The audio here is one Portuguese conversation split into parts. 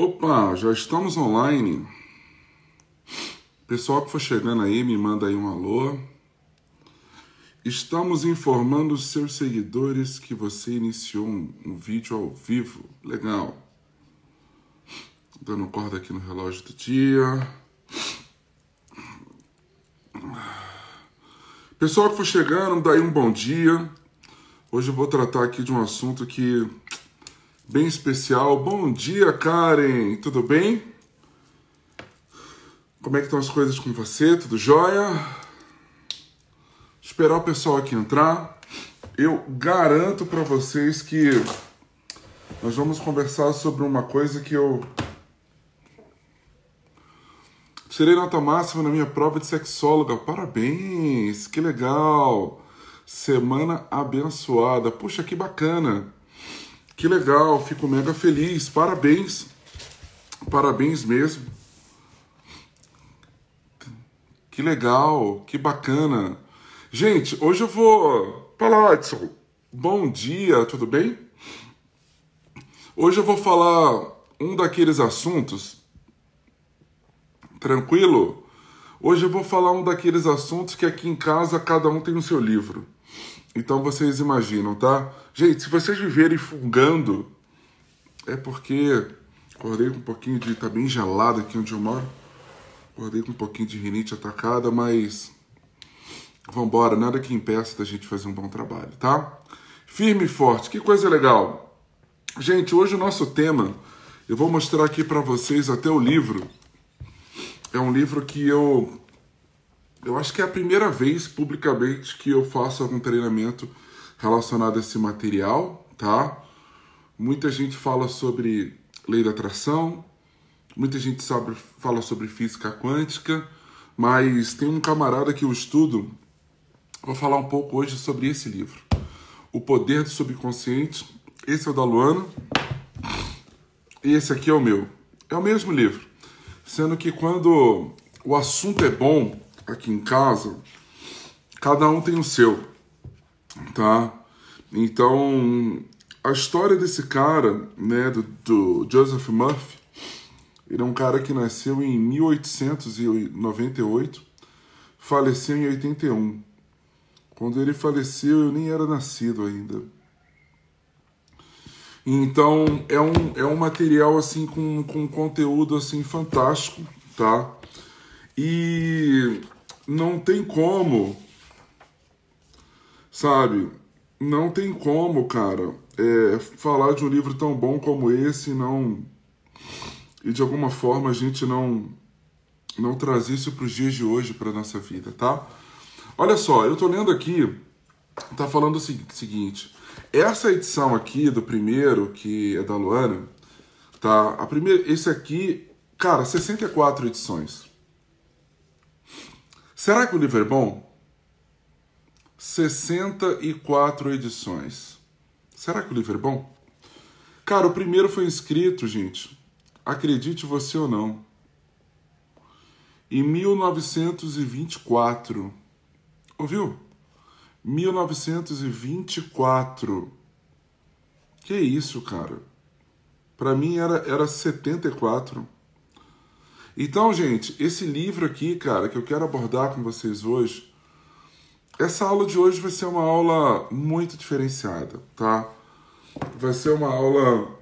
Opa, já estamos online. Pessoal que for chegando aí, me manda aí um alô. Estamos informando os seus seguidores que você iniciou um vídeo ao vivo. Legal. Dando corda aqui no relógio do dia. Pessoal que for chegando, dá aí um bom dia. Hoje eu vou tratar aqui de um assunto que bem especial. Bom dia, Karen. Tudo bem? Como é que estão as coisas com você? Tudo jóia? Esperar o pessoal aqui entrar. Eu garanto para vocês que nós vamos conversar sobre uma coisa que eu tirei nota máxima na minha prova de sexóloga. Parabéns! Que legal! Semana abençoada. Puxa, que bacana! Que legal! Fico mega feliz. Parabéns! Parabéns mesmo. Que legal! Que bacana! Gente, hoje eu vou... Fala, Adson. Bom dia, tudo bem? Hoje eu vou falar um daqueles assuntos... Tranquilo? Hoje eu vou falar um daqueles assuntos que aqui em casa cada um tem o seu livro. Então vocês imaginam, tá? Gente, se vocês viverem fungando, é porque acordei com um pouquinho de... Tá bem gelado aqui onde eu moro. Acordei com um pouquinho de rinite atacada, mas... Vambora, nada que impeça da gente fazer um bom trabalho, tá? Firme e forte, que coisa legal. Gente, hoje o nosso tema, eu vou mostrar aqui pra vocês até o livro. É um livro que eu acho que é a primeira vez publicamente que eu faço algum treinamento relacionado a esse material, tá? Muita gente fala sobre lei da atração, muita gente fala sobre física quântica, mas tem um camarada que eu estudo, vou falar um pouco hoje sobre esse livro, O Poder do Subconsciente. Esse é o da Luana, e esse aqui é o meu. É o mesmo livro. Sendo que quando o assunto é bom aqui em casa, cada um tem o seu, tá? Então, a história desse cara, né, do Joseph Murphy, ele é um cara que nasceu em 1898, faleceu em 81. Quando ele faleceu, eu nem era nascido ainda. Então, é um material, assim, com conteúdo, assim, fantástico, tá? E não tem como, sabe? Não tem como, cara, falar de um livro tão bom como esse e de alguma forma a gente não trazer isso para os dias de hoje, para nossa vida, tá? Olha só, eu tô lendo aqui, tá falando o seguinte... Essa edição aqui do primeiro, que é da Luana, tá? Esse aqui, cara, 64 edições. Será que o livro é bom? 64 edições. Será que o livro é bom? Cara, o primeiro foi escrito, gente, acredite você ou não, em 1924. Ouviu? 1924. Que isso, cara? Pra mim era 74. Então, gente, esse livro aqui, cara, que eu quero abordar com vocês hoje, essa aula de hoje vai ser uma aula muito diferenciada, tá? Vai ser uma aula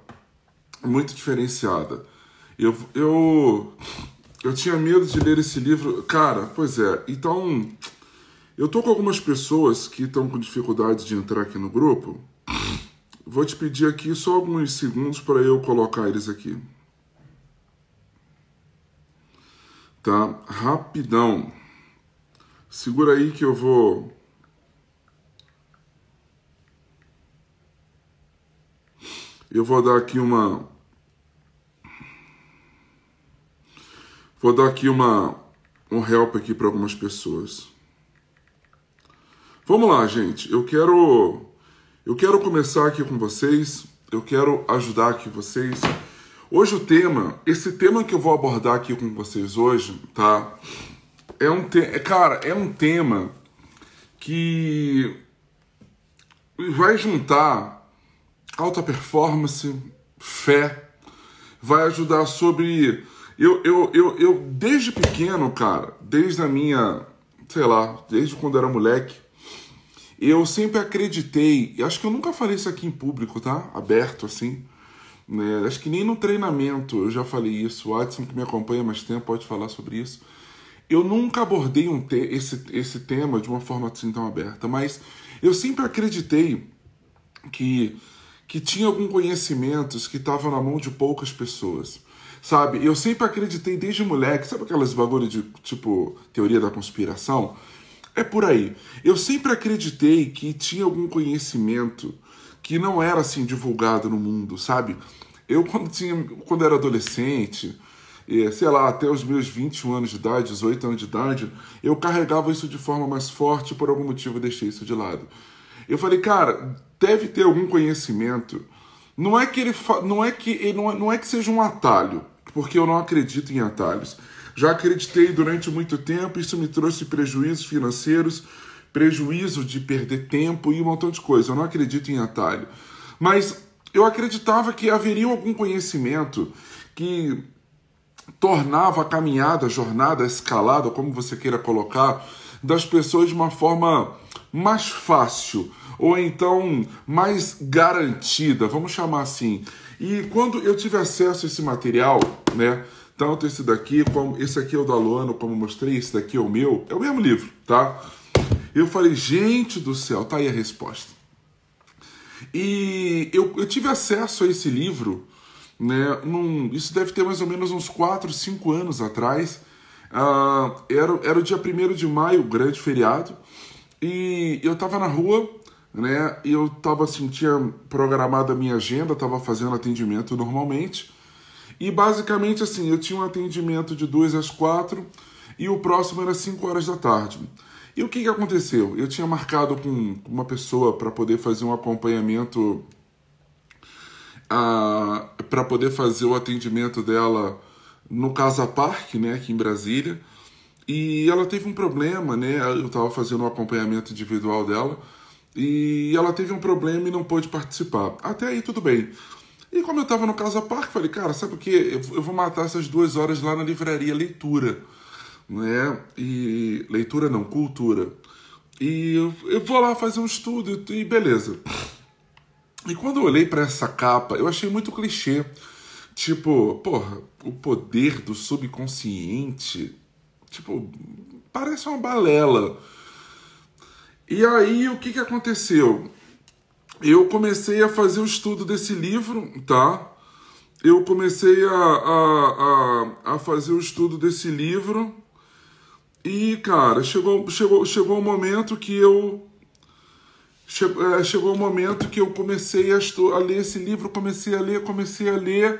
muito diferenciada. Eu tinha medo de ler esse livro. Cara, pois é. Então... Eu tô com algumas pessoas que estão com dificuldade de entrar aqui no grupo. Vou te pedir aqui só alguns segundos para eu colocar eles aqui. Tá? Rapidão. Segura aí que eu vou... Eu vou dar aqui uma... Vou dar aqui um help aqui para algumas pessoas. Vamos lá, gente. Eu quero começar aqui com vocês. Eu quero ajudar aqui vocês. Hoje esse tema que eu vou abordar aqui com vocês hoje, tá? É um tema que vai juntar alta performance, fé, vai ajudar sobre... Eu desde pequeno, cara, desde a minha, sei lá, desde quando era moleque, eu sempre acreditei, acho que eu nunca falei isso aqui em público, tá? Aberto, assim, né? Acho que nem no treinamento eu já falei isso. O Adson, que me acompanha há mais tempo, pode falar sobre isso. Eu nunca abordei esse tema de uma forma assim tão aberta, mas eu sempre acreditei que tinha algum conhecimentos que estavam na mão de poucas pessoas, sabe? Eu sempre acreditei desde moleque, sabe aquelas bagulho de, tipo, teoria da conspiração? É por aí. Eu sempre acreditei que tinha algum conhecimento que não era, assim, divulgado no mundo, sabe? Eu, quando era adolescente, sei lá, até os meus 21 anos de idade, 18 anos de idade, eu carregava isso de forma mais forte, por algum motivo eu deixei isso de lado. Eu falei, cara, deve ter algum conhecimento. Não é que seja um atalho, porque eu não acredito em atalhos. Já acreditei durante muito tempo, isso me trouxe prejuízos financeiros, prejuízo de perder tempo e um montão de coisa. Eu não acredito em atalho. Mas eu acreditava que haveria algum conhecimento que tornava a caminhada, a jornada, a escalada, como você queira colocar, das pessoas de uma forma mais fácil, ou então mais garantida, vamos chamar assim. E quando eu tive acesso a esse material, né, tanto esse daqui, como esse aqui é o da Luana, como eu mostrei, esse daqui é o meu, é o mesmo livro, tá? Eu falei, gente do céu, tá aí a resposta. E eu tive acesso a esse livro, né, isso deve ter mais ou menos uns 4, 5 anos atrás. Era o dia 1º de maio, o grande feriado, e eu tava na rua, né, e eu tava assim, tinha programado a minha agenda, tava fazendo atendimento normalmente, e basicamente assim, eu tinha um atendimento de 2 às 4 e o próximo era 5 horas da tarde. E o que aconteceu? Eu tinha marcado com uma pessoa para poder fazer um acompanhamento, para poder fazer o atendimento dela no Casa Parque, né, aqui em Brasília, e ela teve um problema, né, eu estava fazendo um acompanhamento individual dela, e ela teve um problema e não pôde participar. Até aí tudo bem. E como eu estava no Casa Parque, falei, cara, sabe o que? Eu vou matar essas 2 horas lá na livraria Leitura, né, e leitura não, cultura. E eu vou lá fazer um estudo e beleza. E quando eu olhei para essa capa, eu achei muito clichê. Tipo, porra, o poder do subconsciente, tipo, parece uma balela. E aí, o que aconteceu? Eu comecei a fazer o estudo desse livro, tá? Eu comecei a fazer o estudo desse livro e, cara, chegou um momento que eu... Chegou um momento que eu comecei a ler esse livro, comecei a ler,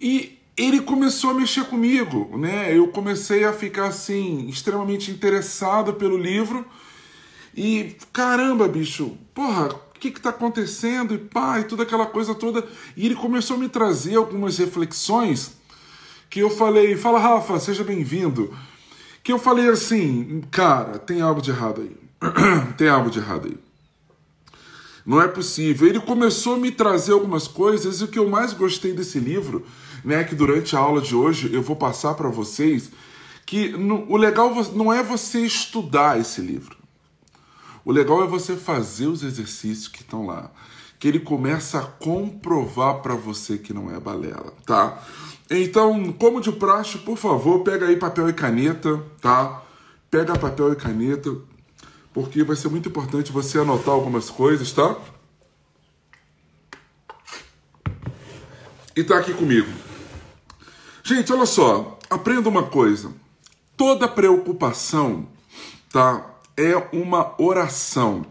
e ele começou a mexer comigo, né? Eu comecei a ficar, assim, extremamente interessado pelo livro, e, caramba, bicho, porra, o que tá acontecendo? E pá, e toda aquela coisa toda, e ele começou a me trazer algumas reflexões, que eu falei, fala Rafa, seja bem-vindo, que eu falei assim, cara, tem algo de errado aí, tem algo de errado aí. Não é possível. Ele começou a me trazer algumas coisas e o que eu mais gostei desse livro, né, que durante a aula de hoje eu vou passar para vocês, que o legal não é você estudar esse livro. O legal é você fazer os exercícios que estão lá, que ele começa a comprovar para você que não é balela, tá? Então, como de praxe, por favor, pega aí papel e caneta, tá? Pega papel e caneta, porque vai ser muito importante você anotar algumas coisas, tá? E tá aqui comigo. Gente, olha só, aprenda uma coisa. Toda preocupação, tá, é uma oração.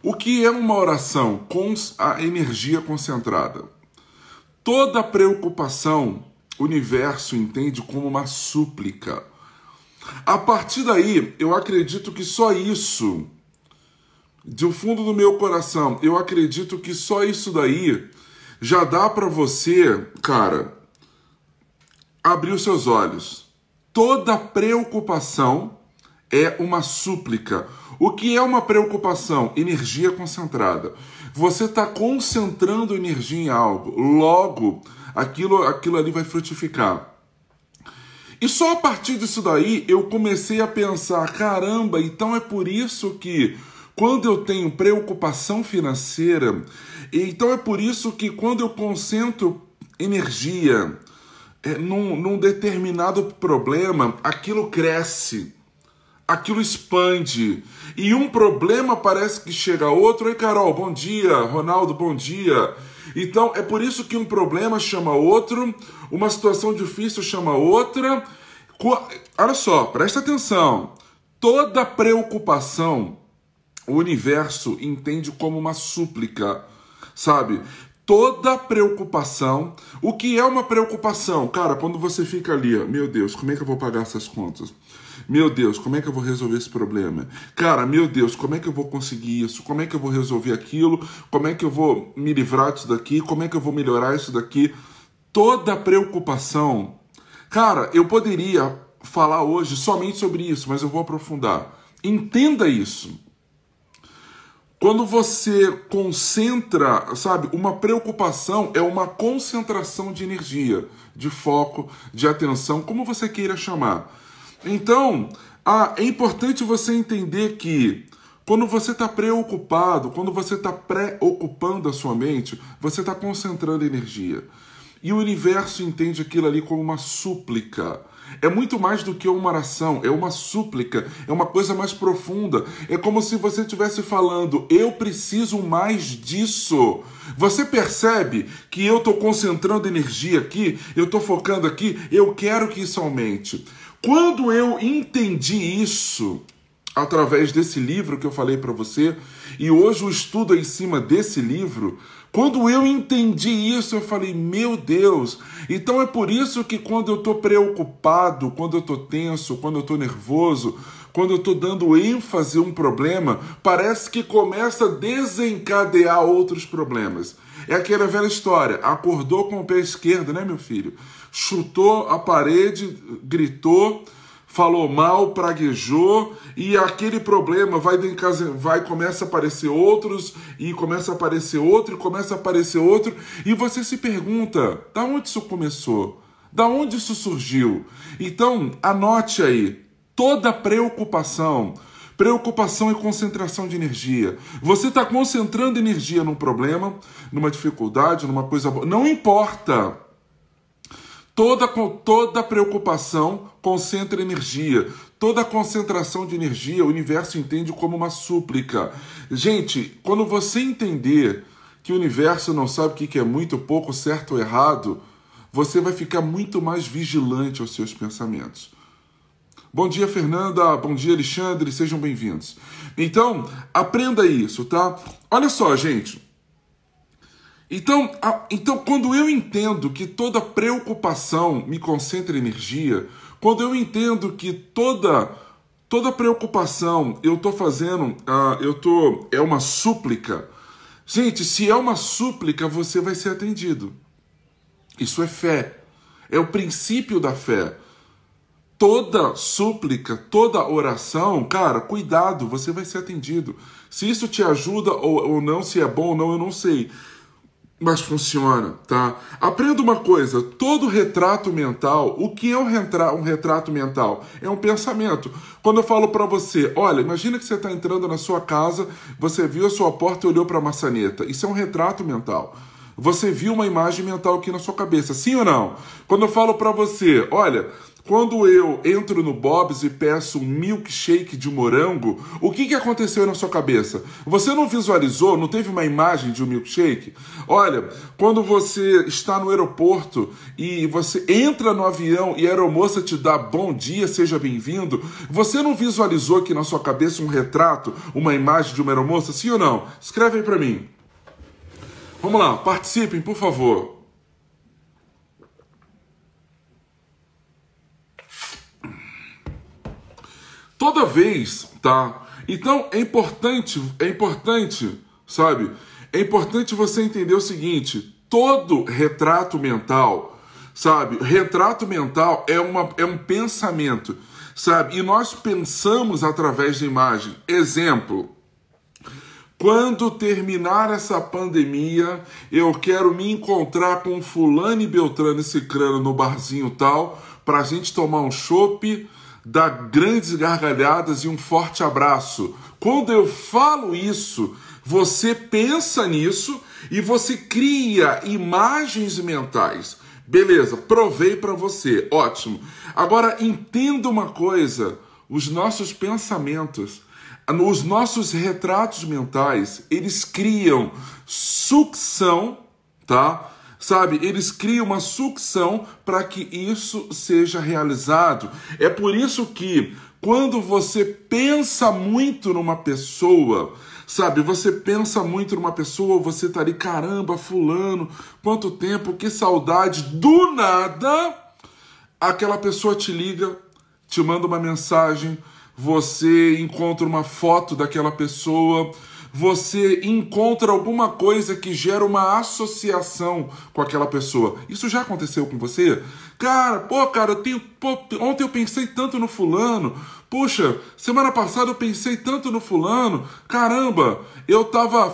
O que é uma oração? Com a energia concentrada. Toda preocupação, o universo entende como uma súplica. A partir daí, eu acredito que só isso, do fundo do meu coração, eu acredito que só isso daí já dá para você, cara, abrir os seus olhos. Toda preocupação é uma súplica. O que é uma preocupação? Energia concentrada. Você está concentrando energia em algo. Logo, aquilo ali vai frutificar. E só a partir disso daí eu comecei a pensar, caramba, então é por isso que quando eu tenho preocupação financeira, então é por isso que quando eu concentro energia num determinado problema, aquilo cresce, aquilo expande. E um problema parece que chega a outro. Oi, Carol, bom dia. Ronaldo, bom dia. Então, é por isso que um problema chama outro, uma situação difícil chama outra. Olha só, presta atenção. Toda preocupação, o universo entende como uma súplica, sabe? Toda preocupação. O que é uma preocupação? Cara, quando você fica ali, ó, meu Deus, como é que eu vou pagar essas contas? Meu Deus, como é que eu vou resolver esse problema? Cara, meu Deus, como é que eu vou conseguir isso? Como é que eu vou resolver aquilo? Como é que eu vou me livrar disso daqui? Como é que eu vou melhorar isso daqui? Toda preocupação. Cara, eu poderia falar hoje somente sobre isso, mas eu vou aprofundar. Entenda isso. Quando você concentra, sabe, uma preocupação é uma concentração de energia, de foco, de atenção, como você queira chamar. Então, é importante você entender que quando você está preocupado, quando você está preocupando a sua mente, você está concentrando energia. E o universo entende aquilo ali como uma súplica. É muito mais do que uma oração, é uma súplica, é uma coisa mais profunda. É como se você estivesse falando, eu preciso mais disso. Você percebe que eu estou concentrando energia aqui, eu estou focando aqui, eu quero que isso aumente. Quando eu entendi isso, através desse livro que eu falei para você, e hoje o estudo é em cima desse livro, quando eu entendi isso, eu falei, meu Deus, então é por isso que quando eu estou preocupado, quando eu estou tenso, quando eu estou nervoso, quando eu estou dando ênfase a um problema, parece que começa a desencadear outros problemas. É aquela velha história, acordou com o pé esquerdo, né, meu filho? Chutou a parede, gritou, falou mal, praguejou, e aquele problema começa a aparecer outros, e começa a aparecer outro, e começa a aparecer outro, e você se pergunta, da onde isso começou? Da onde isso surgiu? Então, anote aí, toda preocupação é concentração de energia. Você está concentrando energia num problema, numa dificuldade, numa coisa boa, não importa. Toda preocupação concentra energia. Toda concentração de energia, o universo entende como uma súplica. Gente, quando você entender que o universo não sabe o que é muito, pouco, certo ou errado, você vai ficar muito mais vigilante aos seus pensamentos. Bom dia, Fernanda. Bom dia, Alexandre. Sejam bem-vindos. Então, aprenda isso, tá? Olha só, gente. Então, quando eu entendo que toda preocupação me concentra energia, quando eu entendo que toda preocupação eu estou fazendo, é uma súplica. Gente, se é uma súplica, você vai ser atendido. Isso é fé. É o princípio da fé. Toda súplica, toda oração, cara, cuidado, você vai ser atendido. Se isso te ajuda ou não, se é bom ou não, eu não sei. Mas funciona, tá? Aprenda uma coisa, todo retrato mental, o que é um retrato mental? É um pensamento. Quando eu falo pra você, olha, imagina que você está entrando na sua casa, você viu a sua porta e olhou pra maçaneta. Isso é um retrato mental. Você viu uma imagem mental aqui na sua cabeça, sim ou não? Quando eu falo pra você, olha, quando eu entro no Bob's e peço um milkshake de morango, o que aconteceu na sua cabeça? Você não visualizou, não teve uma imagem de um milkshake? Olha, quando você está no aeroporto e você entra no avião e a aeromoça te dá bom dia, seja bem-vindo, você não visualizou aqui na sua cabeça um retrato, uma imagem de uma aeromoça, sim ou não? Escreve aí pra mim. Vamos lá, participem, por favor. Toda vez, tá? Então é importante, sabe? É importante você entender o seguinte, todo retrato mental, sabe? Retrato mental é um pensamento, sabe? E nós pensamos através da imagem. Exemplo, Quando terminar essa pandemia, eu quero me encontrar com fulano e beltrano e cicrano no barzinho tal, pra gente tomar um chopp, dar grandes gargalhadas e um forte abraço. Quando eu falo isso, você pensa nisso e você cria imagens mentais. Beleza, provei para você, ótimo. Agora entenda uma coisa, os nossos pensamentos, os nossos retratos mentais, eles criam sucção, tá? Sabe, eles criam uma sucção para que isso seja realizado. É por isso que quando você pensa muito numa pessoa, sabe, você pensa muito numa pessoa, você tá ali, caramba, fulano, quanto tempo, que saudade, do nada, aquela pessoa te liga, te manda uma mensagem, você encontra uma foto daquela pessoa, você encontra alguma coisa que gera uma associação com aquela pessoa. Isso já aconteceu com você? Cara, ontem eu pensei tanto no fulano. Puxa, semana passada eu pensei tanto no fulano. Caramba,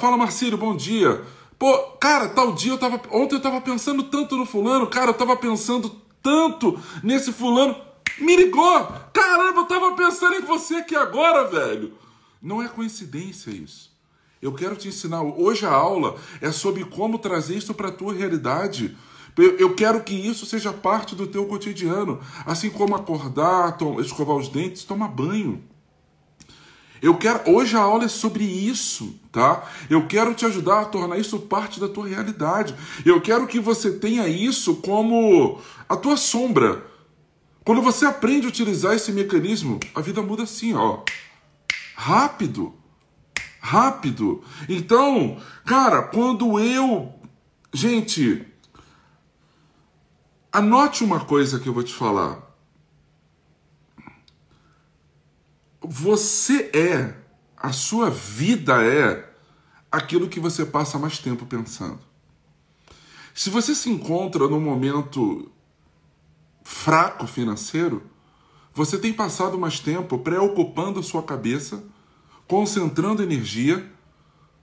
Fala, Marcílio, bom dia. Pô, cara, tal dia ontem eu tava pensando tanto no fulano. Cara, eu tava pensando tanto nesse fulano. Me ligou! Caramba, eu tava pensando em você aqui agora, velho. Não é coincidência isso. Eu quero te ensinar. Hoje a aula é sobre como trazer isso para a tua realidade. Eu quero que isso seja parte do teu cotidiano. Assim como acordar, escovar os dentes, tomar banho. Hoje a aula é sobre isso, tá? Eu quero te ajudar a tornar isso parte da tua realidade. Eu quero que você tenha isso como a tua sombra. Quando você aprende a utilizar esse mecanismo, a vida muda assim, ó. Rápido. Rápido. Então, cara, quando eu... Gente, anote uma coisa que eu vou te falar. A sua vida é aquilo que você passa mais tempo pensando. Se você se encontra num momento fraco financeiro, você tem passado mais tempo preocupando a sua cabeça, concentrando energia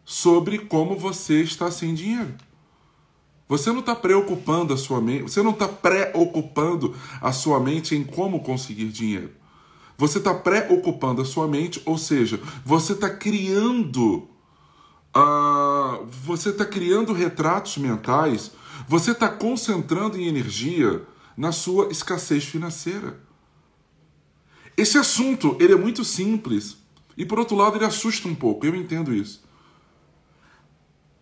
sobre como você está sem dinheiro. Você não está preocupando a sua mente, você não está preocupando a sua mente em como conseguir dinheiro. Você está preocupando a sua mente, ou seja, você está criando retratos mentais, você está concentrando em energia na sua escassez financeira. Esse assunto, ele é muito simples e, por outro lado, ele assusta um pouco, eu entendo isso.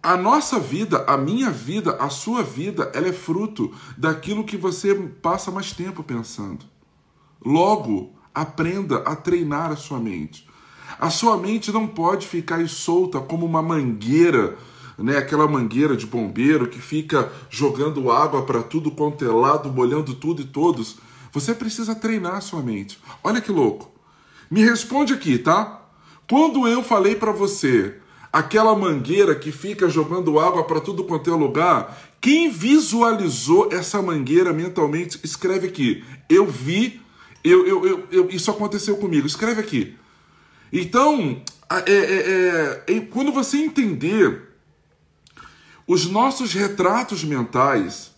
A nossa vida, a minha vida, a sua vida, ela é fruto daquilo que você passa mais tempo pensando. Logo, aprenda a treinar a sua mente. A sua mente não pode ficar solta como uma mangueira, né? Aquela mangueira de bombeiro que fica jogando água para tudo quanto é lado, molhando tudo e todos. Você precisa treinar a sua mente. Olha que louco. Me responde aqui, tá? Quando eu falei para você, aquela mangueira que fica jogando água para tudo quanto é lugar, quem visualizou essa mangueira mentalmente, escreve aqui. Eu vi, isso aconteceu comigo. Escreve aqui. Então, quando você entender os nossos retratos mentais,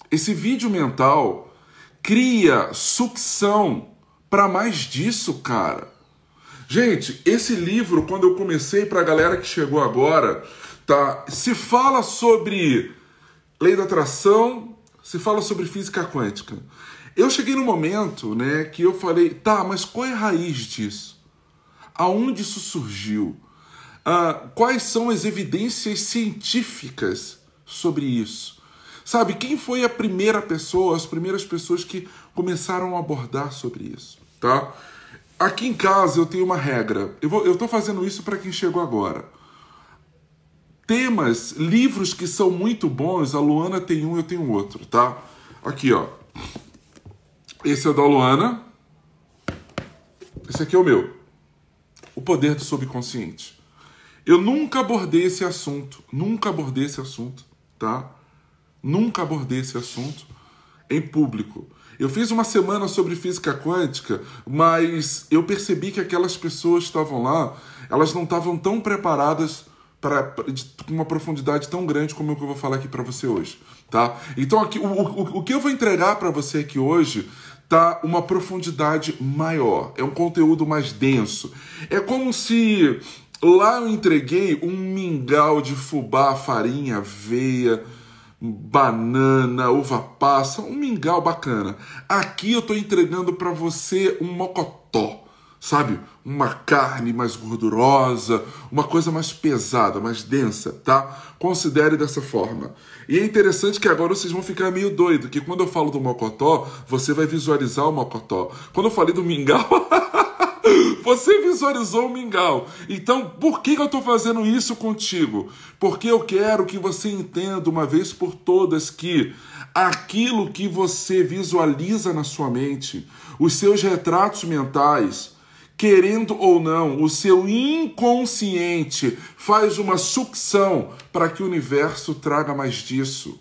esse vídeo mental cria sucção para mais disso, cara. Gente, esse livro, quando eu comecei, para a galera que chegou agora, tá? Se fala sobre lei da atração, se fala sobre física quântica. Eu cheguei no momento, né, que eu falei, tá, mas qual é a raiz disso? Aonde isso surgiu? Quais são as evidências científicas sobre isso? Sabe, quem foi a primeira pessoa, as primeiras pessoas que começaram a abordar sobre isso, tá? Aqui em casa eu tenho uma regra. Eu tô fazendo isso para quem chegou agora. Temas, livros que são muito bons, a Luana tem um, eu tenho outro, tá? Aqui, ó. Esse é da Luana. Esse aqui é o meu. O Poder do Subconsciente. Eu nunca abordei esse assunto. Nunca abordei esse assunto, tá? Nunca abordei esse assunto em público. Eu fiz uma semana sobre física quântica, mas eu percebi que aquelas pessoas que estavam lá, elas não estavam tão preparadas com uma profundidade tão grande como o que eu vou falar aqui para você hoje, tá? Então aqui, o que eu vou entregar para você aqui hoje tá uma profundidade maior, é um conteúdo mais denso. É como se lá eu entreguei um mingau de fubá, farinha, aveia, banana, uva passa, um mingau bacana. Aqui eu tô entregando para você um mocotó, sabe? Uma carne mais gordurosa, uma coisa mais pesada, mais densa, tá? Considere dessa forma. E é interessante que agora vocês vão ficar meio doido, que quando eu falo do mocotó, você vai visualizar o mocotó. Quando eu falei do mingau, você visualizou o mingau. Então, por que eu estou fazendo isso contigo? Porque eu quero que você entenda uma vez por todas que aquilo que você visualiza na sua mente, os seus retratos mentais, querendo ou não, o seu inconsciente faz uma sucção para que o universo traga mais disso.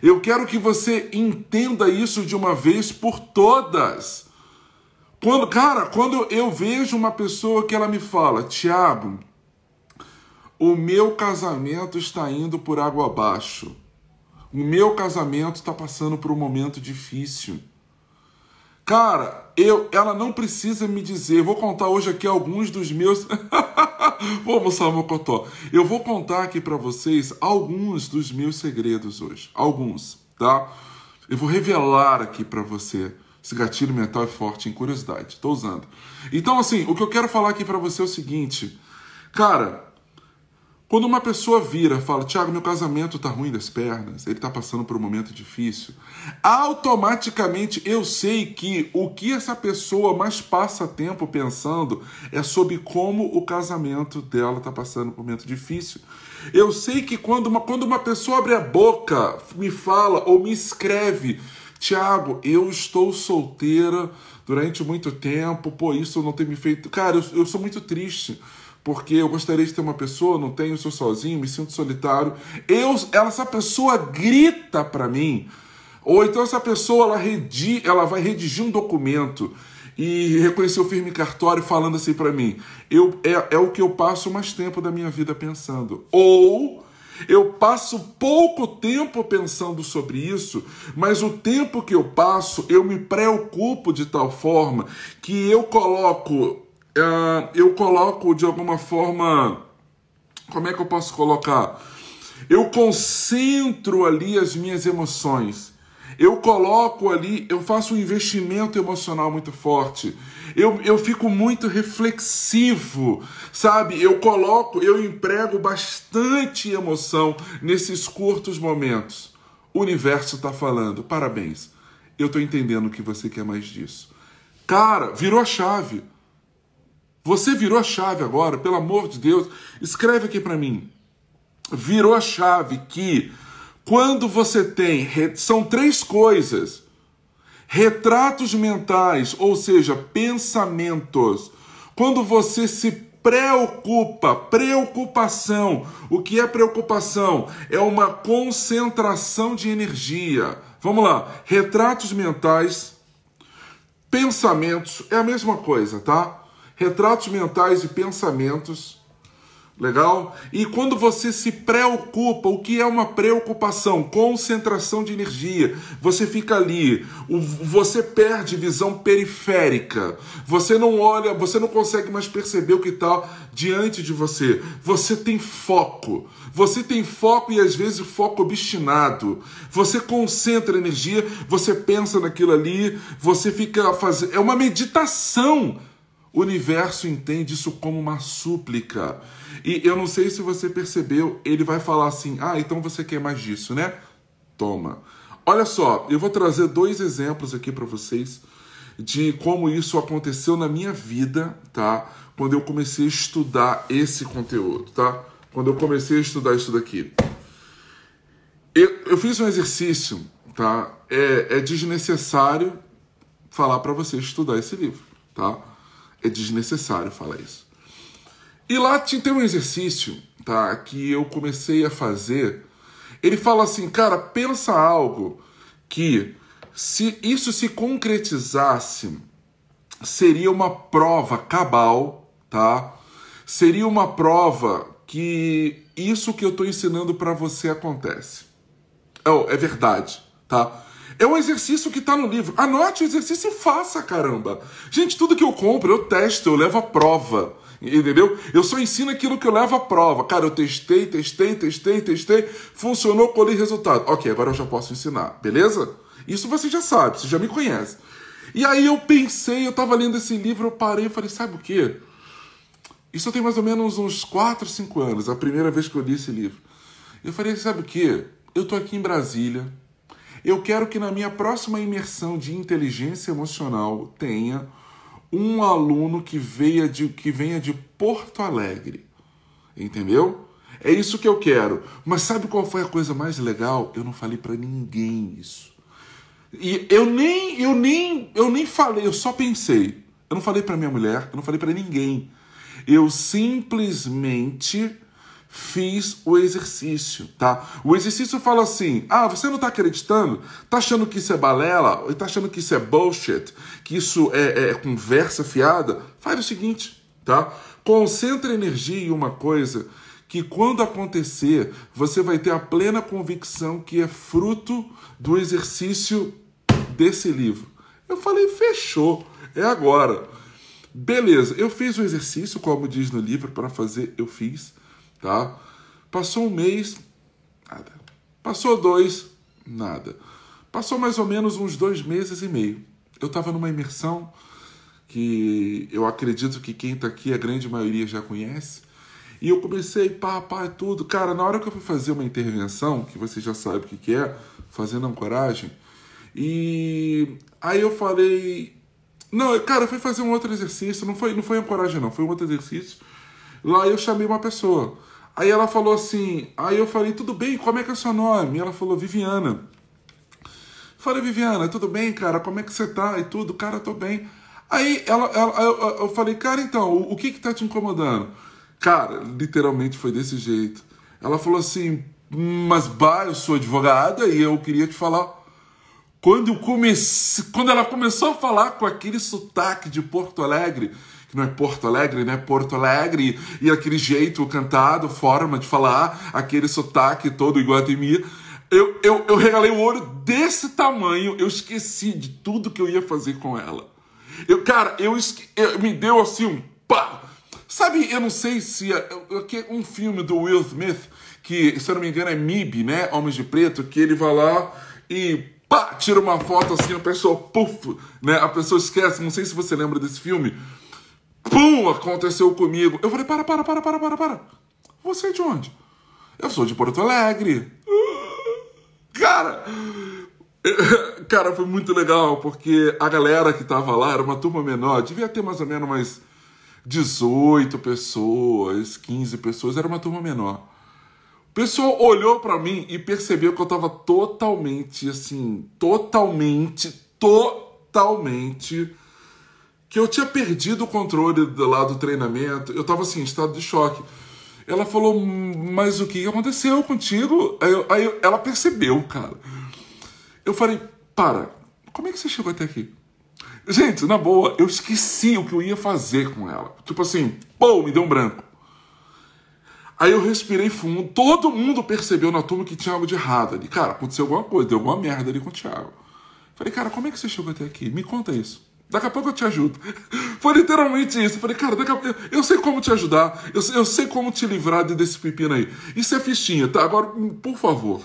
Eu quero que você entenda isso de uma vez por todas. Quando eu vejo uma pessoa que ela me fala, Thiago, o meu casamento está indo por água abaixo. O meu casamento está passando por um momento difícil. Cara, ela não precisa me dizer. Vou contar hoje aqui alguns dos meus... Vou almoçar o mocotó. Eu vou contar aqui para vocês alguns dos meus segredos hoje. Alguns, tá? Eu vou revelar aqui para você. Esse gatilho mental é forte, em curiosidade. Estou usando. Então, assim, o que eu quero falar aqui para você é o seguinte. Cara, quando uma pessoa vira e fala, Thiago, meu casamento tá ruim das pernas, ele tá passando por um momento difícil, automaticamente eu sei que o que essa pessoa mais passa tempo pensando é sobre como o casamento dela tá passando por um momento difícil. Eu sei que quando uma pessoa abre a boca, me fala ou me escreve, Thiago, eu estou solteira durante muito tempo, pô, isso não tem me feito... Cara, eu sou muito triste, porque eu gostaria de ter uma pessoa, não tenho, sou sozinho, me sinto solitário. Essa pessoa grita para mim, ou então essa pessoa ela vai redigir um documento e reconhecer o firme cartório falando assim para mim, é o que eu passo mais tempo da minha vida pensando. Ou eu passo pouco tempo pensando sobre isso, mas o tempo que eu passo, eu me preocupo de tal forma que eu coloco de alguma forma, como é que eu posso colocar? Eu concentro ali as minhas emoções. Eu coloco ali, eu faço um investimento emocional muito forte. Eu fico muito reflexivo, sabe? Eu emprego bastante emoção nesses curtos momentos. O universo está falando, parabéns. Eu estou entendendo que você quer mais disso. Cara, virou a chave. Você virou a chave agora, pelo amor de Deus. Escreve aqui para mim. Virou a chave que quando você tem... São três coisas. Retratos mentais, ou seja, pensamentos. Quando você se preocupa, preocupação. O que é preocupação? É uma concentração de energia. Vamos lá. Retratos mentais, pensamentos, é a mesma coisa, tá? Retratos mentais e pensamentos, legal? E quando você se preocupa, o que é uma preocupação? Concentração de energia. Você fica ali, você perde visão periférica. Você não olha, você não consegue mais perceber o que está diante de você. Você tem foco. Você tem foco e às vezes foco obstinado. Você concentra energia, você pensa naquilo ali, você fica fazendo... É uma meditação. O universo entende isso como uma súplica. E eu não sei se você percebeu, ele vai falar assim, então você quer mais disso, né? Toma. Olha só, eu vou trazer 2 exemplos aqui para vocês de como isso aconteceu na minha vida, tá? Quando eu comecei a estudar esse conteúdo, tá? Quando eu comecei a estudar isso daqui. Eu fiz um exercício, tá? É desnecessário falar para você estudar esse livro, tá? É desnecessário falar isso. E lá tem um exercício, tá, que eu comecei a fazer. Ele fala assim, cara, pensa algo que, se isso se concretizasse, seria uma prova cabal, tá? Seria uma prova que isso que eu estou ensinando para você acontece. É verdade, tá? É um exercício que está no livro. Anote o exercício e faça, caramba. Gente, tudo que eu compro, eu testo, eu levo à prova. Entendeu? Eu só ensino aquilo que eu levo à prova. Cara, eu testei, funcionou, colhi resultado. Ok, agora eu já posso ensinar, beleza? Isso você já sabe, você já me conhece. E aí eu pensei, eu tava lendo esse livro, eu parei e falei, sabe o quê? Isso tem mais ou menos uns 4, 5 anos, a primeira vez que eu li esse livro. Eu falei, sabe o quê? Eu tô aqui em Brasília, eu quero que na minha próxima imersão de inteligência emocional tenha um aluno que venha de Porto Alegre, entendeu? É isso que eu quero. Mas sabe qual foi a coisa mais legal? Eu não falei pra ninguém isso. E eu nem falei, eu só pensei. Eu não falei pra minha mulher, eu não falei pra ninguém. Eu simplesmente fiz o exercício, tá? O exercício fala assim, você não tá acreditando? Tá achando que isso é balela? Tá achando que isso é bullshit? Que isso é conversa fiada? Faz o seguinte, tá? Concentra energia em uma coisa que quando acontecer, você vai ter a plena convicção que é fruto do exercício desse livro. Eu falei, fechou, é agora. Beleza, eu fiz o exercício, como diz no livro, para fazer, eu fiz, tá? Passou um mês, nada. Passou 2, nada. Passou mais ou menos uns 2 meses e meio. Eu estava numa imersão que eu acredito que quem está aqui, a grande maioria já conhece. E eu comecei, tudo. Cara, na hora que eu fui fazer uma intervenção, que você já sabe o que é, fazendo ancoragem, e aí eu falei... Não, cara, eu fui fazer um outro exercício, não foi ancoragem não, foi um outro exercício. Lá eu chamei uma pessoa. Aí ela falou assim, aí eu falei, tudo bem, como é que é o seu nome? E ela falou, Viviana. Falei, Viviana, tudo bem, cara, como é que você tá? E tudo, cara, tô bem. Aí eu falei, cara, então, o que tá te incomodando? Cara, literalmente foi desse jeito. Ela falou assim, mas eu sou advogada e eu queria te falar... Quando ela começou a falar com aquele sotaque de Porto Alegre, que não é Porto Alegre, né? Porto Alegre, e aquele jeito cantado, forma de falar, aquele sotaque todo iguatemi, eu regalei o olho desse tamanho, eu esqueci de tudo que eu ia fazer com ela. Me deu assim um pá! Sabe, eu não sei se um filme do Will Smith, que, se eu não me engano, é MIB, né? Homens de Preto, que ele vai lá e... tira uma foto assim, a pessoa, puf, né? A pessoa esquece, não sei se você lembra desse filme. Pum, aconteceu comigo. Eu falei, para. Você é de onde? Eu sou de Porto Alegre. Cara, foi muito legal, porque a galera que tava lá era uma turma menor, devia ter mais ou menos umas 18 pessoas, 15 pessoas, era uma turma menor. O pessoal olhou pra mim e percebeu que eu tava totalmente, que eu tinha perdido o controle lá do treinamento. Eu tava assim, em estado de choque. Ela falou, mas o que aconteceu contigo? Aí ela percebeu, cara. Eu falei, como é que você chegou até aqui? Gente, na boa, eu esqueci o que eu ia fazer com ela. Tipo assim, me deu um branco. Aí eu respirei fundo, todo mundo percebeu na turma que tinha algo de errado ali. Cara, aconteceu alguma coisa, deu alguma merda ali com o Thiago. Falei, cara, como é que você chegou até aqui? Me conta isso. Daqui a pouco eu te ajudo. Foi literalmente isso. Falei, cara, eu sei como te ajudar, eu sei como te livrar desse pepino aí. Isso é fichinha, tá? Agora, por favor,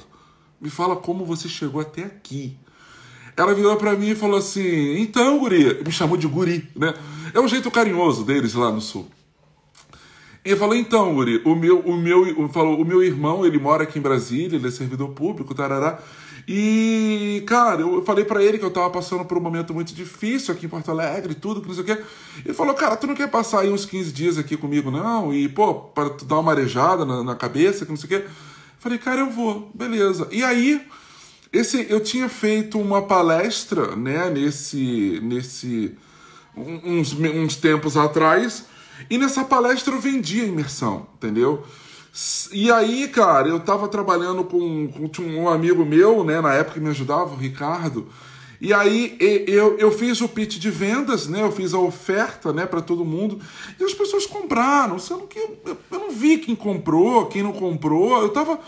me fala como você chegou até aqui. Ela virou pra mim e falou assim, então, guri, me chamou de guri, né? É um jeito carinhoso deles lá no sul. Ele falou, então, guri, o meu irmão, ele mora aqui em Brasília, ele é servidor público, tarará. E, cara, eu falei pra ele que eu tava passando por um momento muito difícil aqui em Porto Alegre, tudo, que não sei o quê. Ele falou, cara, tu não quer passar aí uns 15 dias aqui comigo, não? E, pra tu dar uma arejada na cabeça, que não sei o quê. Falei, cara, eu vou, beleza. E aí, eu tinha feito uma palestra, né, uns tempos atrás, e nessa palestra eu vendi a imersão, entendeu? E aí, cara, eu tava trabalhando com um amigo meu, né, na época que me ajudava, o Ricardo, E aí eu fiz o pitch de vendas, né? Eu fiz a oferta, né, para todo mundo. E as pessoas compraram. Sendo que eu não vi quem comprou, quem não comprou. Eu tava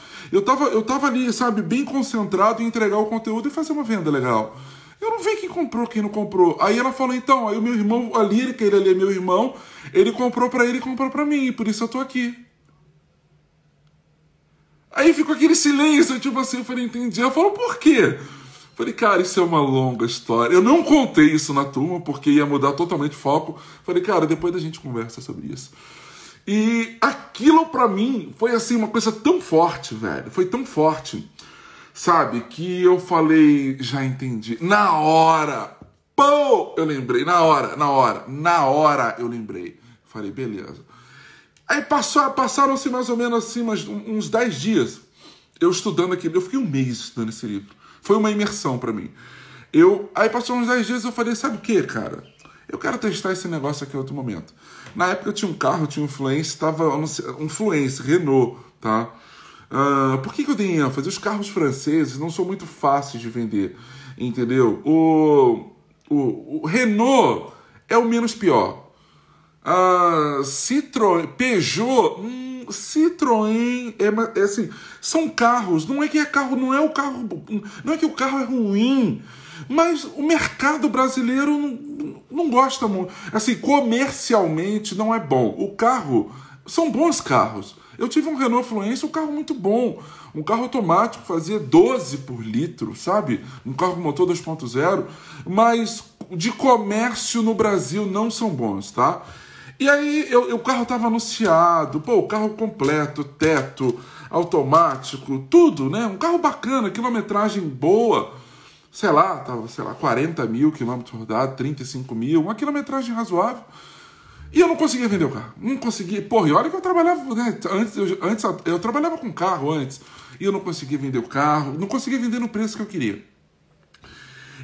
ali, sabe, bem concentrado em entregar o conteúdo e fazer uma venda legal. Eu não vi quem comprou, quem não comprou. Aí ela falou, então, aí o meu irmão, a Lírica, ele ali é meu irmão, ele comprou para ele e comprou para mim, e por isso eu tô aqui. Aí ficou aquele silêncio, tipo assim, eu falei, entendi. Ela falou, por quê? Falei, cara, isso é uma longa história. Eu não contei isso na turma, porque ia mudar totalmente o foco. Falei, cara, depois a gente conversa sobre isso. E aquilo pra mim foi assim, uma coisa tão forte, velho. Foi tão forte, sabe? Que eu falei, já entendi. Na hora, pô, eu lembrei. Na hora eu lembrei. Falei, beleza. Aí passaram-se mais ou menos assim, uns 10 dias. Eu estudando aquilo. Eu fiquei um mês estudando esse livro. Foi uma imersão pra mim. Aí passou uns 10 dias, eu falei, sabe o que, cara? Eu quero testar esse negócio aqui em outro momento. Na época eu tinha um carro, tinha um Fluence, um Fluence, Renault, tá? Por que eu dei ênfase? Os carros franceses não são muito fáceis de vender, entendeu? O Renault é o menos pior. Citroën, Peugeot, Citroën, é assim, são carros, não é que o carro é ruim, mas o mercado brasileiro não gosta muito, assim, comercialmente não é bom. O carro, são bons carros. Eu tive um Renault Fluence, um carro muito bom, um carro automático, fazia 12 por litro, sabe? Um carro com motor 2.0, mas de comércio no Brasil não são bons, tá? E aí o carro estava anunciado, pô, o carro completo, teto, automático, tudo, né? Um carro bacana, quilometragem boa, sei lá, 40 mil quilômetros rodados, 35 mil, uma quilometragem razoável. E eu não conseguia vender o carro. Não conseguia. Porra, e olha que eu trabalhava, né? Antes eu trabalhava com carro antes. E eu não conseguia vender o carro, não conseguia vender no preço que eu queria.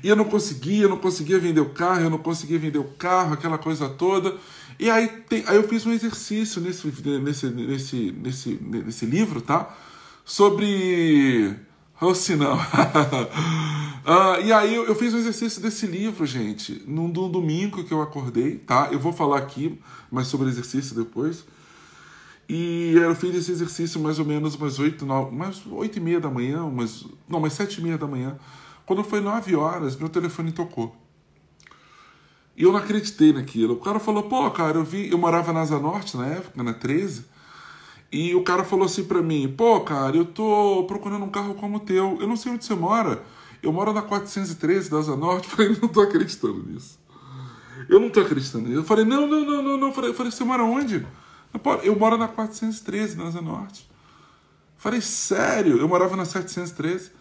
E eu não conseguia vender o carro, aquela coisa toda. E aí eu fiz um exercício nesse livro, tá? Sobre... não. E aí eu fiz um exercício desse livro, gente, num domingo que eu acordei, tá? Eu vou falar aqui mais sobre o exercício depois. E eu fiz esse exercício mais ou menos umas 8h30 da manhã, umas 7h30 da manhã. Quando foi 9 horas, meu telefone tocou. E eu não acreditei naquilo. O cara falou, pô, cara, eu morava na Asa Norte na época, na 13, e o cara falou assim pra mim, pô, cara, eu tô procurando um carro como o teu, eu não sei onde você mora, eu moro na 413 da Asa Norte. Eu falei, não tô acreditando nisso. Eu falei, não. Eu falei, você mora onde? Eu moro na 413 da Asa Norte. Eu falei, sério? Eu morava na 713.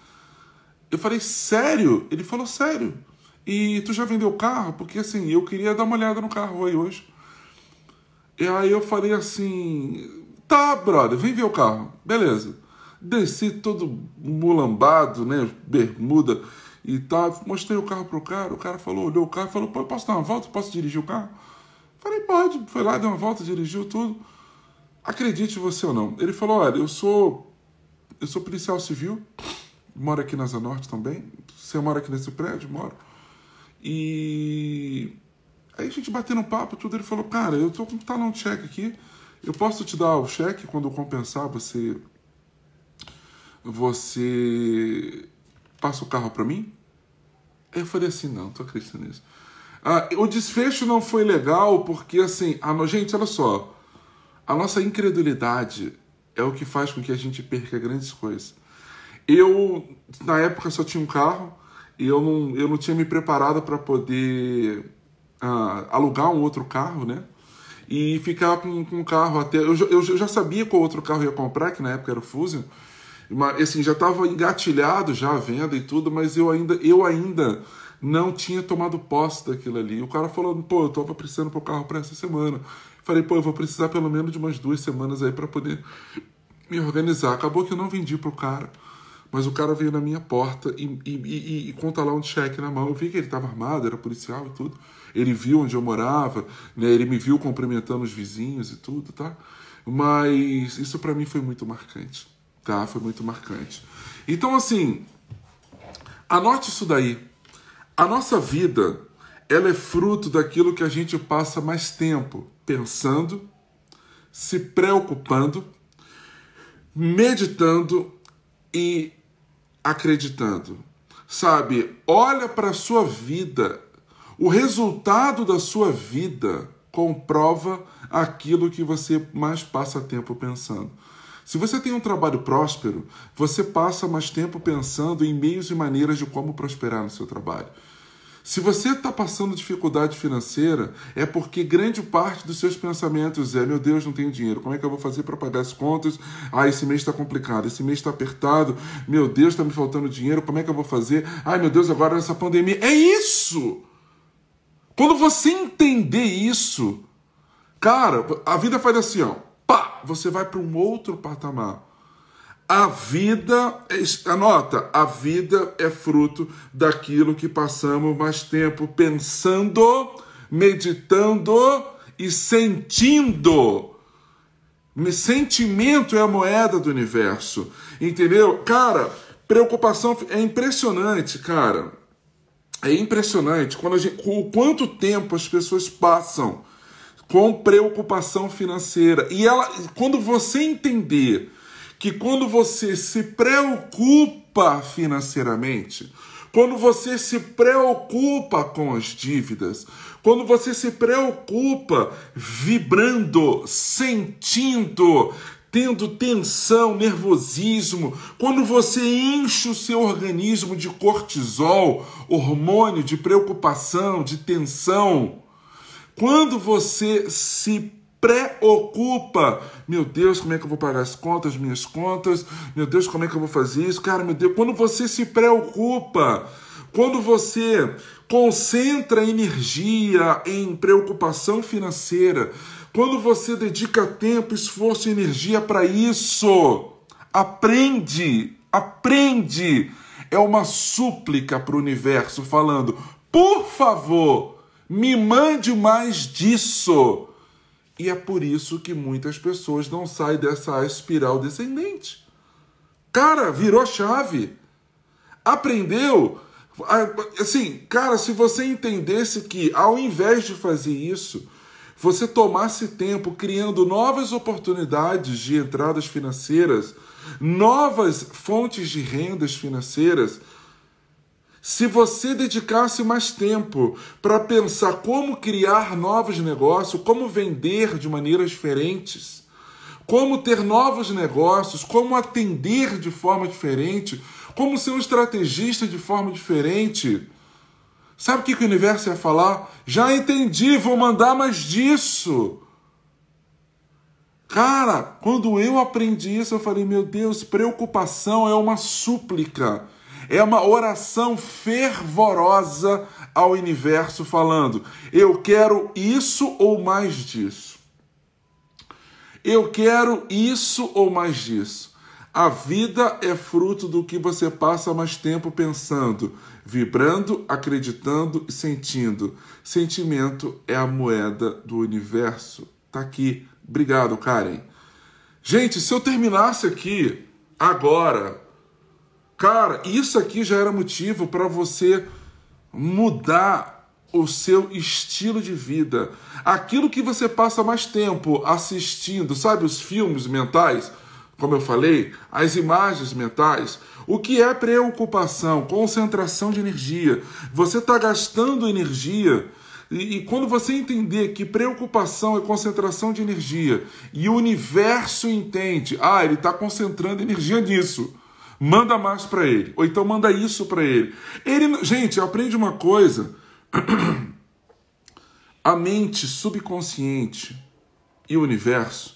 Eu falei, sério? Ele falou, sério. E tu já vendeu o carro? Porque assim, eu queria dar uma olhada no carro aí hoje. E aí eu falei assim, tá, brother, vem ver o carro. Beleza. Desci todo mulambado, né, bermuda e tal. Mostrei o carro pro cara, o cara falou, olhou o carro e falou, pô, posso dar uma volta? Posso dirigir o carro? Falei, pode. Foi lá, deu uma volta, dirigiu tudo. Acredite você ou não. Ele falou, olha, eu sou policial civil, moro aqui na Asa Norte também. Você mora aqui nesse prédio? Moro. E aí a gente batendo um papo, tudo, ele falou, cara, eu tô com um talão de cheque aqui, eu posso te dar o cheque quando compensar, você passa o carro pra mim? Aí eu falei assim, não tô acreditando nisso. O desfecho não foi legal, porque assim, gente, olha só, a nossa incredulidade é o que faz com que a gente perca grandes coisas. Eu, na época, só tinha um carro, e eu não tinha me preparado para poder alugar um outro carro, né? E ficar com um carro até... Eu já sabia qual outro carro eu ia comprar, que na época era o Fusion. Mas, assim, já estava engatilhado já a venda e tudo, mas eu ainda não tinha tomado posse daquilo ali. O cara falou, pô, eu estava precisando pro carro para essa semana. Falei, pô, eu vou precisar pelo menos de umas 2 semanas aí para poder me organizar. Acabou que eu não vendi pro cara. Mas o cara veio na minha porta e com um talão de cheque na mão. Eu vi que ele estava armado, era policial e tudo. Ele viu onde eu morava, né? Ele me viu cumprimentando os vizinhos e tudo, tá? Mas isso para mim foi muito marcante, tá? Foi muito marcante. Então, assim, anote isso daí. A nossa vida, ela é fruto daquilo que a gente passa mais tempo pensando, se preocupando, meditando e acreditando. Sabe, olha para a sua vida. O resultado da sua vida comprova aquilo que você mais passa tempo pensando. Se você tem um trabalho próspero, você passa mais tempo pensando em meios e maneiras de como prosperar no seu trabalho. Se você está passando dificuldade financeira, é porque grande parte dos seus pensamentos é: meu Deus, não tenho dinheiro, como é que eu vou fazer para pagar as contas? Esse mês está complicado, esse mês está apertado, meu Deus, está me faltando dinheiro, como é que eu vou fazer? Meu Deus, agora nessa pandemia. É isso! Quando você entender isso, cara, a vida faz assim, ó, pá, você vai para um outro patamar. A vida, anota, a vida é fruto daquilo que passamos mais tempo pensando, meditando e sentindo. Sentimento é a moeda do universo, entendeu? Cara, preocupação é impressionante, cara. É impressionante o quanto tempo as pessoas passam com preocupação financeira. E quando você entender que quando você se preocupa financeiramente, quando você se preocupa com as dívidas, quando você se preocupa vibrando, sentindo, tendo tensão, nervosismo, quando você enche o seu organismo de cortisol, hormônio de preocupação, de tensão, quando você se preocupa, meu Deus, como é que eu vou pagar as contas, minhas contas, meu Deus, como é que eu vou fazer isso, cara, meu Deus, quando você se preocupa, quando você concentra energia em preocupação financeira, quando você dedica tempo, esforço e energia para isso, aprende, é uma súplica para o universo falando: por favor, me mande mais disso. E é por isso que muitas pessoas não saem dessa espiral descendente. Cara, virou chave. Aprendeu. Assim, cara, se você entendesse que ao invés de fazer isso, você tomasse tempo criando novas oportunidades de entradas financeiras, novas fontes de rendas financeiras, se você dedicasse mais tempo para pensar como criar novos negócios, como vender de maneiras diferentes, como ter novos negócios, como atender de forma diferente, como ser um estrategista de forma diferente, sabe o que o universo ia falar? Já entendi, vou mandar mais disso. Cara, quando eu aprendi isso, eu falei: meu Deus, preocupação é uma súplica. É uma oração fervorosa ao universo falando: eu quero isso ou mais disso. Eu quero isso ou mais disso. A vida é fruto do que você passa mais tempo pensando, vibrando, acreditando e sentindo. Sentimento é a moeda do universo. Tá aqui. Obrigado, Karen. Gente, se eu terminasse aqui agora, cara, isso aqui já era motivo para você mudar o seu estilo de vida. Aquilo que você passa mais tempo assistindo, sabe, os filmes mentais, como eu falei, as imagens mentais, o que é preocupação, concentração de energia. Você está gastando energia. E quando você entender que preocupação é concentração de energia e o universo entende, ele está concentrando energia nisso, manda mais para ele, ou então manda isso para ele. Gente, aprende uma coisa: a mente subconsciente e o universo,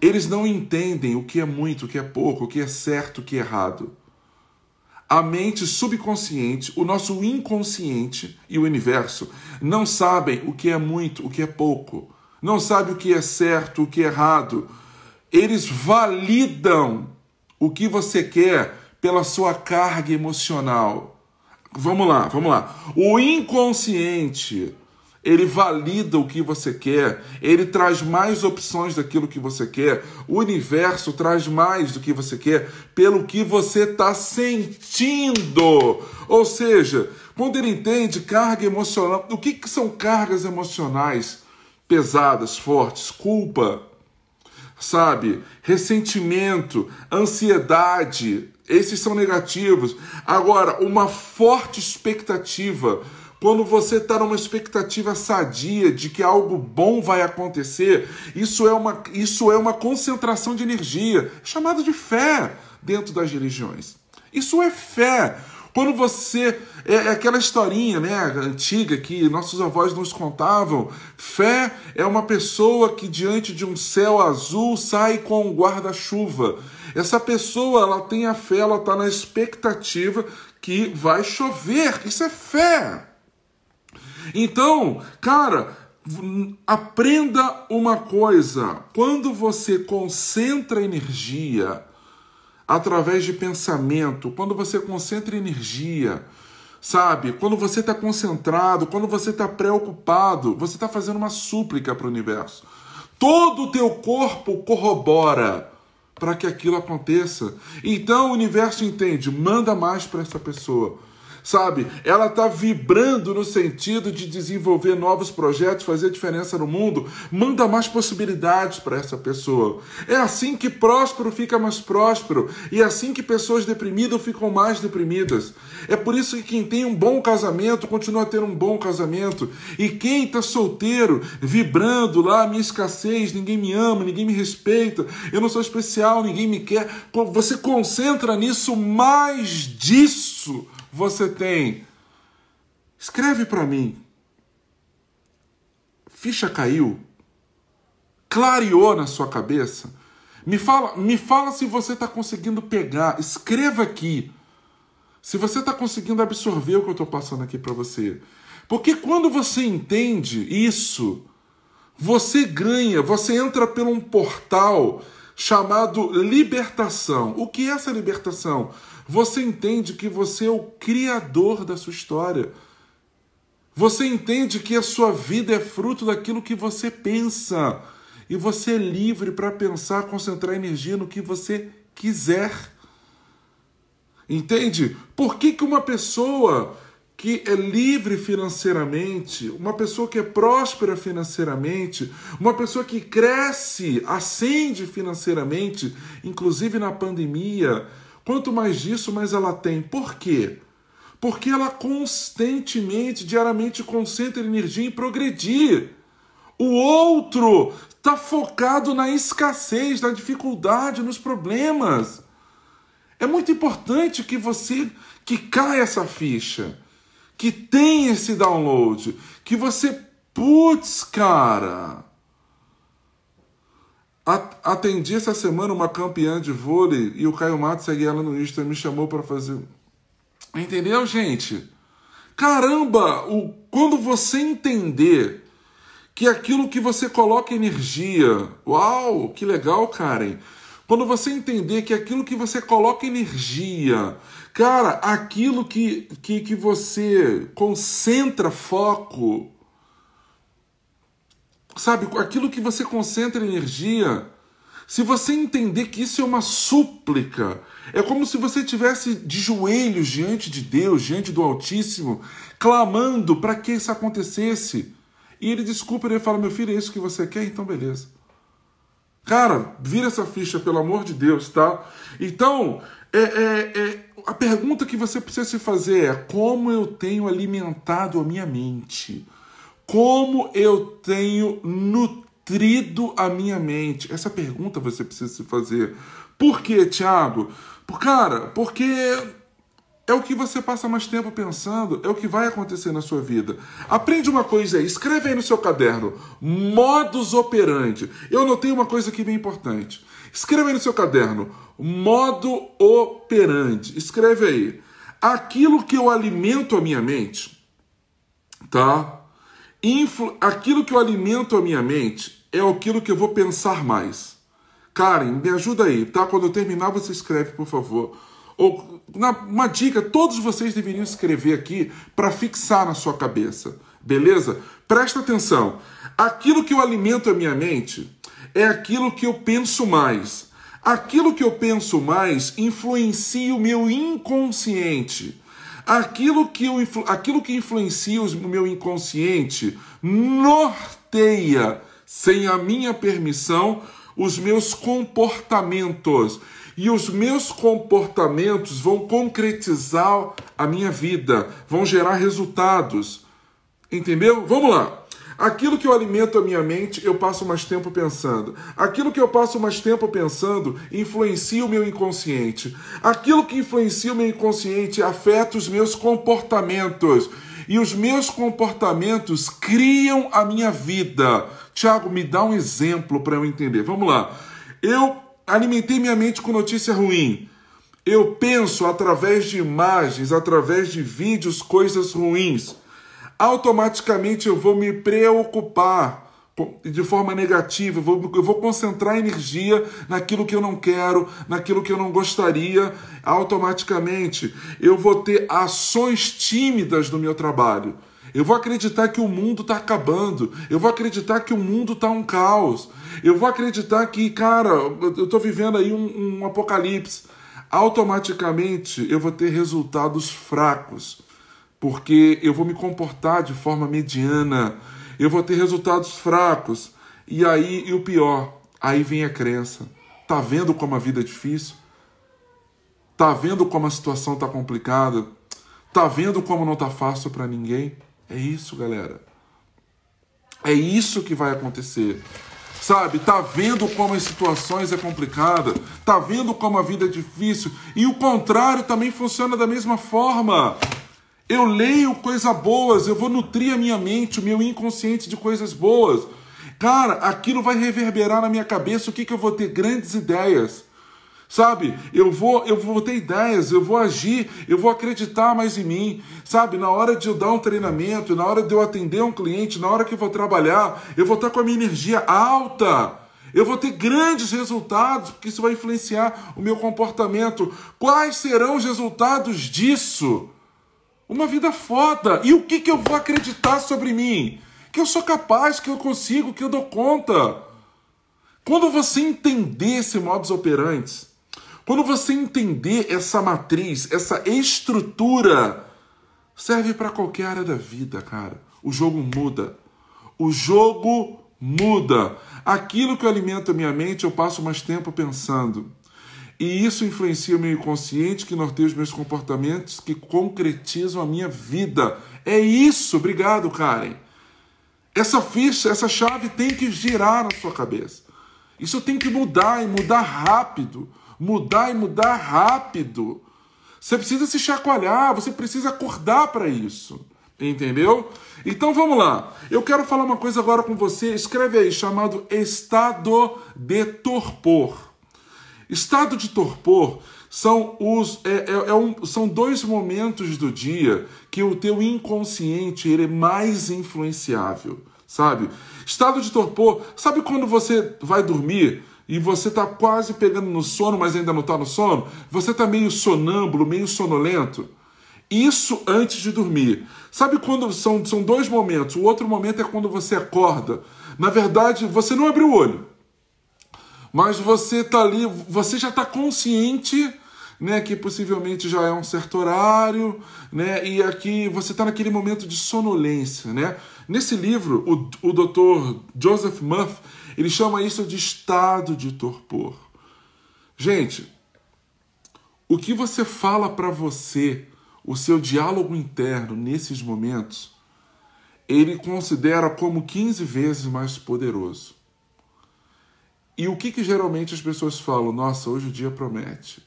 eles não entendem o que é muito, o que é pouco, o que é certo, o que é errado. A mente subconsciente, o nosso inconsciente e o universo não sabem o que é muito, o que é pouco. Não sabem o que é certo, o que é errado. Eles validam o que você quer pela sua carga emocional. Vamos lá. O inconsciente, ele valida o que você quer, ele traz mais opções daquilo que você quer, o universo traz mais do que você quer pelo que você está sentindo. Ou seja, quando ele entende carga emocional, o que são cargas emocionais pesadas, fortes? Culpa, sabe? Ressentimento, ansiedade, esses são negativos. Agora, uma forte expectativa, quando você está numa expectativa sadia de que algo bom vai acontecer, isso é uma concentração de energia, chamada de fé dentro das religiões. Isso é fé. Quando você... É aquela historinha, né, antiga que nossos avós nos contavam. Fé é uma pessoa que diante de um céu azul sai com um guarda-chuva. Essa pessoa, ela tem a fé, ela está na expectativa que vai chover. Isso é fé. Então, cara, aprenda uma coisa. Quando você concentra energia através de pensamento, quando você concentra energia, sabe? Quando você está concentrado, quando você está preocupado, você está fazendo uma súplica para o universo. Todo o teu corpo corrobora para que aquilo aconteça. Então o universo entende, manda mais para essa pessoa. Sabe? Ela está vibrando no sentido de desenvolver novos projetos, fazer diferença no mundo, manda mais possibilidades para essa pessoa. É assim que próspero fica mais próspero, e é assim que pessoas deprimidas ficam mais deprimidas. É por isso que quem tem um bom casamento continua a ter um bom casamento, e quem está solteiro, vibrando lá, minha escassez, ninguém me ama, ninguém me respeita, eu não sou especial, ninguém me quer, você concentra nisso, mais disso você tem. Escreve para mim. Ficha caiu? Clareou na sua cabeça? Me fala se você está conseguindo pegar. Escreva aqui. Se você está conseguindo absorver o que eu estou passando aqui para você. Porque quando você entende isso, você ganha, você entra por um portal chamado libertação. O que é essa libertação? Você entende que você é o criador da sua história. Você entende que a sua vida é fruto daquilo que você pensa. E você é livre para pensar, concentrar energia no que você quiser. Entende? Por que uma pessoa que é livre financeiramente, uma pessoa que é próspera financeiramente, uma pessoa que cresce, ascende financeiramente, inclusive na pandemia, quanto mais disso, mais ela tem. Por quê? Porque ela constantemente, diariamente, concentra energia em progredir. O outro está focado na escassez, na dificuldade, nos problemas. É muito importante que caia essa ficha, que tenha esse download, que você, putz, cara... Atendi essa semana uma campeã de vôlei e o Caio Matos segue ela no Insta e me chamou para fazer... Entendeu, gente? Caramba, quando você entender que aquilo que você coloca energia... Uau, que legal, Karen! Quando você entender que aquilo que você coloca energia... Cara, aquilo que você concentra foco... Sabe, aquilo que você concentra energia, se você entender que isso é uma súplica, é como se você estivesse de joelhos diante de Deus, diante do Altíssimo, clamando para que isso acontecesse. E ele desculpa, ele fala, meu filho, é isso que você quer? Então beleza. Cara, vira essa ficha, pelo amor de Deus, tá? Então, a pergunta que você precisa se fazer é, como eu tenho alimentado a minha mente? Como eu tenho nutrido a minha mente? Essa pergunta você precisa se fazer. Por quê, Thiago? Cara, porque é o que você passa mais tempo pensando, é o que vai acontecer na sua vida. Aprende uma coisa aí, escreve aí no seu caderno, modus operandi. Eu notei uma coisa aqui bem importante. Escreve aí no seu caderno, modo operandi. Escreve aí, aquilo que eu alimento a minha mente, tá? Aquilo que eu alimento a minha mente é aquilo que eu vou pensar mais. Karen, me ajuda aí, tá? Quando eu terminar, você escreve, por favor. Ou, uma dica, todos vocês deveriam escrever aqui para fixar na sua cabeça. Beleza? Presta atenção. Aquilo que eu alimento a minha mente é aquilo que eu penso mais. Aquilo que eu penso mais influencia o meu inconsciente. Aquilo que influencia o meu inconsciente norteia, sem a minha permissão, os meus comportamentos. E os meus comportamentos vão concretizar a minha vida, vão gerar resultados. Entendeu? Vamos lá. Aquilo que eu alimento a minha mente, eu passo mais tempo pensando. Aquilo que eu passo mais tempo pensando influencia o meu inconsciente. Aquilo que influencia o meu inconsciente afeta os meus comportamentos. E os meus comportamentos criam a minha vida. Tiago, me dá um exemplo para eu entender. Vamos lá. Eu alimentei minha mente com notícia ruim. Eu penso através de imagens, através de vídeos, coisas ruins. Automaticamente eu vou me preocupar de forma negativa, eu vou concentrar energia naquilo que eu não quero, naquilo que eu não gostaria. Automaticamente eu vou ter ações tímidas no meu trabalho. Eu vou acreditar que o mundo está acabando. Eu vou acreditar que o mundo está um caos. Eu vou acreditar que, cara, eu estou vivendo aí um apocalipse. Automaticamente eu vou ter resultados fracos. Porque eu vou me comportar de forma mediana, eu vou ter resultados fracos. E o pior, aí vem a crença. Tá vendo como a vida é difícil? Tá vendo como a situação tá complicada? Tá vendo como não tá fácil para ninguém? É isso, galera. É isso que vai acontecer. Sabe, tá vendo como as situações é complicada? Tá vendo como a vida é difícil? E o contrário também funciona da mesma forma. Eu leio coisas boas, eu vou nutrir a minha mente, o meu inconsciente de coisas boas. Cara, aquilo vai reverberar na minha cabeça. O que eu vou ter? Grandes ideias. Sabe? Eu vou ter ideias, eu vou agir, eu vou acreditar mais em mim. Sabe? Na hora de eu dar um treinamento, na hora de eu atender um cliente, na hora que eu vou trabalhar, eu vou estar com a minha energia alta. Eu vou ter grandes resultados, porque isso vai influenciar o meu comportamento. Quais serão os resultados disso? Uma vida foda. E o que eu vou acreditar sobre mim? Que eu sou capaz, que eu consigo, que eu dou conta. Quando você entender esse modus operandi, quando você entender essa matriz, essa estrutura, serve para qualquer área da vida, cara. O jogo muda. O jogo muda. Aquilo que alimenta a minha mente, eu passo mais tempo pensando. E isso influencia o meu inconsciente, que norteia os meus comportamentos, que concretizam a minha vida. É isso, obrigado, Karen. Essa ficha, essa chave tem que girar na sua cabeça. Isso tem que mudar, e mudar rápido. Mudar e mudar rápido. Você precisa se chacoalhar, você precisa acordar para isso. Entendeu? Então vamos lá. Eu quero falar uma coisa agora com você. Escreve aí, chamado estado de torpor. Estado de torpor são são dois momentos do dia que o teu inconsciente ele é mais influenciável, sabe? Estado de torpor, sabe quando você vai dormir e você tá quase pegando no sono, mas ainda não tá no sono? Você tá meio sonâmbulo, meio sonolento? Isso antes de dormir. Sabe quando são dois momentos? O outro momento é quando você acorda. Na verdade, você não abriu o olho. Mas você tá ali, você já está consciente, né, que possivelmente já é um certo horário, né, e aqui você está naquele momento de sonolência, né? Nesse livro, o Dr. Joseph Murphy, ele chama isso de estado de torpor. Gente, o que você fala para você, o seu diálogo interno nesses momentos, ele considera como 15 vezes mais poderoso. E o que geralmente as pessoas falam? Nossa, hoje o dia promete.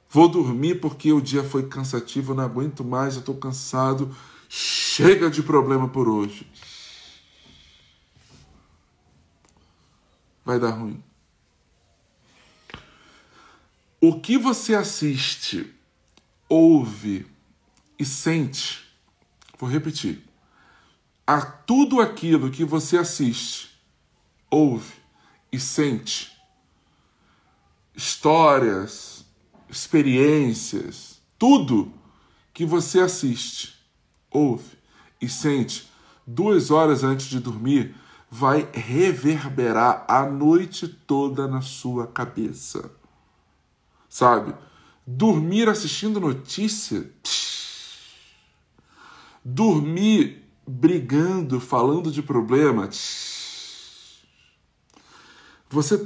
Vou dormir porque o dia foi cansativo, eu não aguento mais, eu estou cansado. Chega de problema por hoje. Vai dar ruim. O que você assiste, ouve e sente, vou repetir, a tudo aquilo que você assiste, ouve e sente, histórias, experiências, tudo que você assiste, ouve e sente 2 horas antes de dormir vai reverberar a noite toda na sua cabeça. Sabe? Dormir assistindo notícia, dormir brigando, falando de problema, você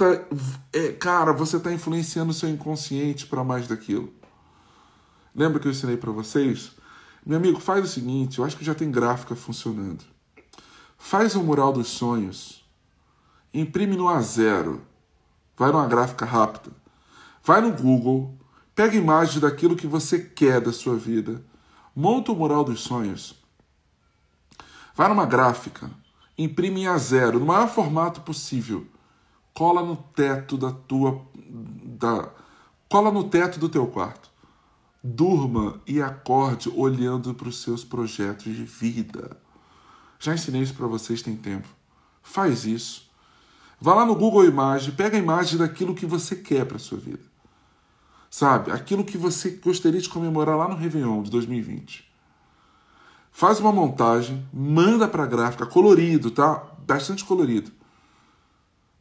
tá influenciando o seu inconsciente para mais daquilo. Lembra que eu ensinei para vocês? Meu amigo, faz o seguinte, eu acho que já tem gráfica funcionando. Faz um mural dos sonhos, imprime no A0, vai numa gráfica rápida, vai no Google, pega imagem daquilo que você quer da sua vida, monta o mural dos sonhos, vai numa gráfica, imprime em A0, no maior formato possível, cola no teto cola no teto do teu quarto. Durma e acorde olhando para os seus projetos de vida. Já ensinei isso para vocês tem tempo. Faz isso. Vá lá no Google Imagem, pega a imagem daquilo que você quer para a sua vida. Sabe? Aquilo que você gostaria de comemorar lá no Réveillon de 2020. Faz uma montagem, manda para a gráfica, colorido, tá? Bastante colorido.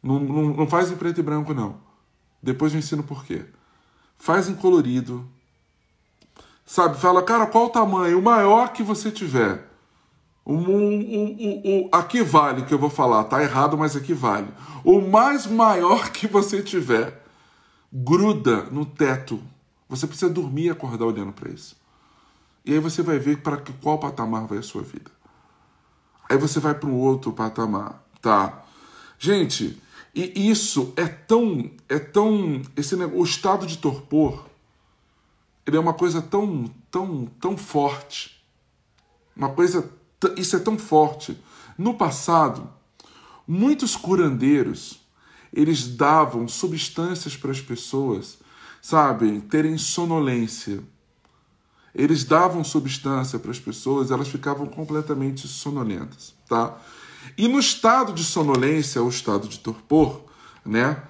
Não faz em preto e branco, não. Depois eu ensino por quê. Faz em colorido. Sabe? Fala, cara, qual o tamanho? O maior que você tiver. Aqui vale que eu vou falar. Tá errado, mas aqui vale. O mais maior que você tiver. Gruda no teto. Você precisa dormir e acordar olhando para isso. E aí você vai ver para qual patamar vai a sua vida. Aí você vai para um outro patamar, tá? Gente, e isso o estado de torpor, ele é uma coisa tão forte. Isso é tão forte. No passado, muitos curandeiros, eles davam substâncias para as pessoas, sabe, terem sonolência. Eles davam substância para as pessoas, elas ficavam completamente sonolentas, tá? E no estado de sonolência, ou estado de torpor, né?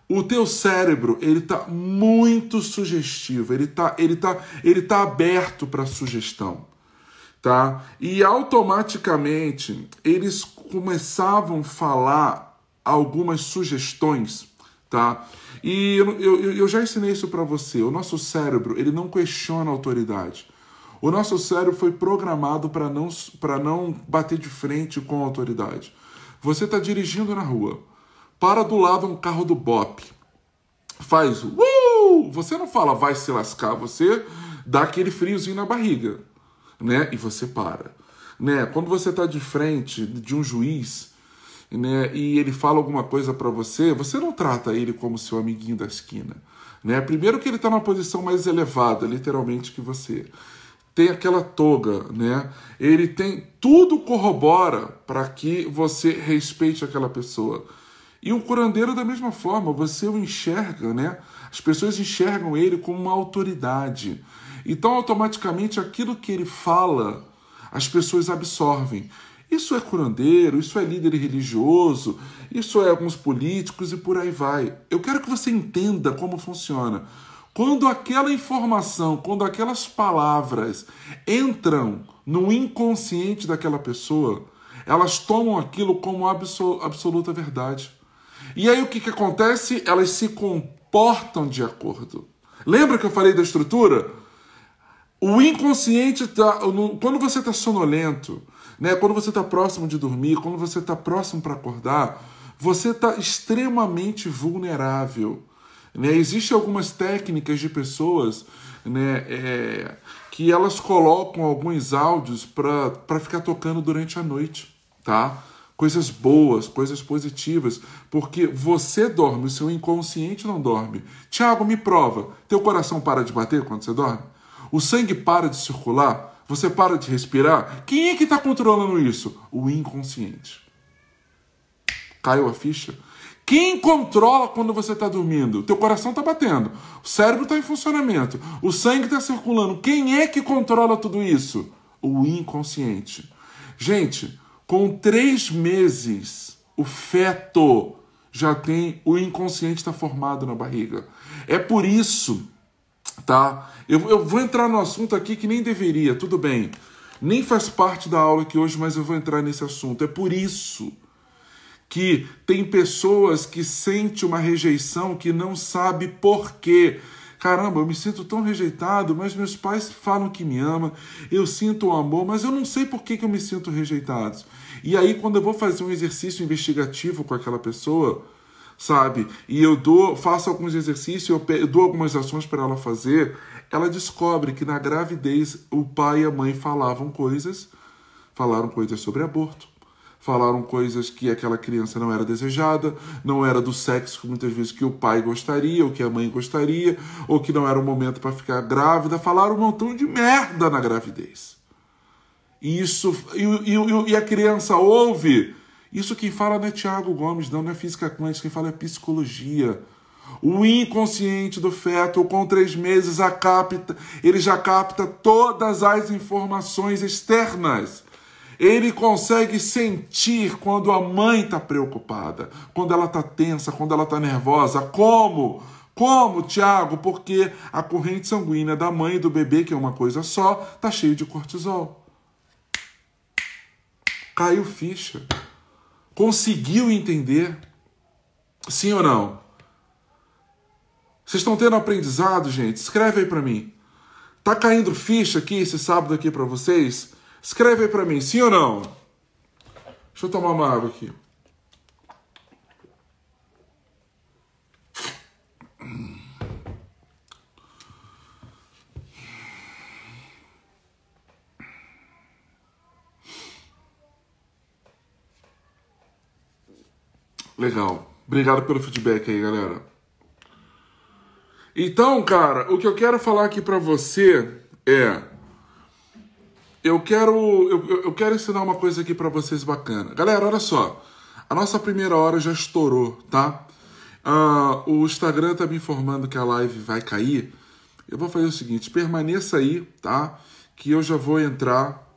O teu cérebro, ele tá muito sugestivo, ele tá aberto para sugestão, tá? E automaticamente eles começavam a falar algumas sugestões, tá? E eu já ensinei isso para você. O nosso cérebro, ele não questiona a autoridade. O nosso cérebro foi programado para não bater de frente com a autoridade. Você está dirigindo na rua, para do lado um carro do BOP, faz você não fala vai se lascar, você dá aquele friozinho na barriga, né? E você para, né? Quando você está de frente de um juiz, né, e ele fala alguma coisa para você, você não trata ele como seu amiguinho da esquina, né? Primeiro que ele está numa posição mais elevada, literalmente, que você. Tem aquela toga, né? Ele tem... Tudo corrobora para que você respeite aquela pessoa. E o curandeiro, da mesma forma, você o enxerga, né? As pessoas enxergam ele como uma autoridade. Então, automaticamente, aquilo que ele fala, as pessoas absorvem. Isso é curandeiro, isso é líder religioso, isso é alguns políticos e por aí vai. Eu quero que você entenda como funciona. Quando aquela informação, quando aquelas palavras entram no inconsciente daquela pessoa, elas tomam aquilo como absoluta verdade. E aí o que acontece? Elas se comportam de acordo. Lembra que eu falei da estrutura? O inconsciente, quando você está sonolento, né? Quando você está próximo de dormir, quando você está próximo para acordar, você está extremamente vulnerável. Né? Existem algumas técnicas de pessoas, né, que elas colocam alguns áudios para ficar tocando durante a noite, tá? Coisas boas, coisas positivas, porque você dorme, o seu inconsciente não dorme. Tiago, me prova, teu coração para de bater quando você dorme? O sangue para de circular? Você para de respirar? Quem é que está controlando isso? O inconsciente. Caiu a ficha? Quem controla quando você está dormindo? O teu coração está batendo, o cérebro está em funcionamento, o sangue está circulando. Quem é que controla tudo isso? O inconsciente. Gente, com 3 meses, o feto já tem... O inconsciente está formado na barriga. É por isso tá? Eu vou entrar no assunto aqui que nem deveria, tudo bem. Nem faz parte da aula aqui hoje, mas eu vou entrar nesse assunto. É por isso que tem pessoas que sentem uma rejeição que não sabe por quê. Caramba, eu me sinto tão rejeitado, mas meus pais falam que me amam, eu sinto o amor, mas eu não sei por que eu me sinto rejeitado. E aí, quando eu vou fazer um exercício investigativo com aquela pessoa, sabe, e eu faço alguns exercícios, eu dou algumas ações para ela fazer, ela descobre que na gravidez o pai e a mãe falaram coisas sobre aborto, falaram coisas que aquela criança não era desejada, não era do sexo que muitas vezes que o pai gostaria, ou que a mãe gostaria, ou que não era o momento para ficar grávida, falaram um montão de merda na gravidez. E a criança ouve. Isso quem fala não é Tiago Gomes, não é física quântica, quem fala é psicologia. O inconsciente do feto, com 3 meses, ele já capta todas as informações externas. Ele consegue sentir quando a mãe está preocupada, quando ela está tensa, quando ela está nervosa. Como? Como, Tiago? Porque a corrente sanguínea da mãe e do bebê, que é uma coisa só, está cheia de cortisol. Caiu ficha. Conseguiu entender? Sim ou não? Vocês estão tendo aprendizado, gente? Escreve aí para mim. Tá caindo ficha aqui esse sábado aqui para vocês? Escreve aí pra mim, sim ou não? Deixa eu tomar uma água aqui. Legal. Obrigado pelo feedback aí, galera. Então, cara, o que eu quero falar aqui pra você é... Eu quero ensinar uma coisa aqui pra vocês bacana. Galera, olha só. A nossa primeira hora já estourou, tá? O Instagram tá me informando que a live vai cair. Eu vou fazer o seguinte, permaneça aí, tá? Que eu já vou entrar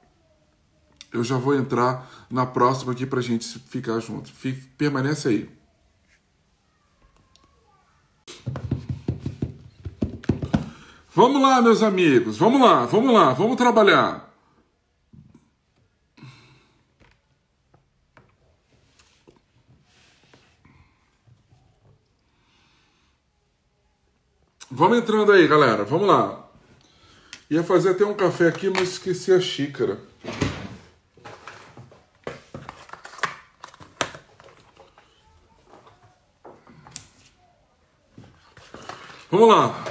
na próxima aqui pra gente ficar junto. Permanece aí. Vamos lá, meus amigos. Vamos lá. Vamos trabalhar. Vamos entrando aí, galera. Vamos lá. Ia fazer até um café aqui, mas esqueci a xícara. Vamos lá.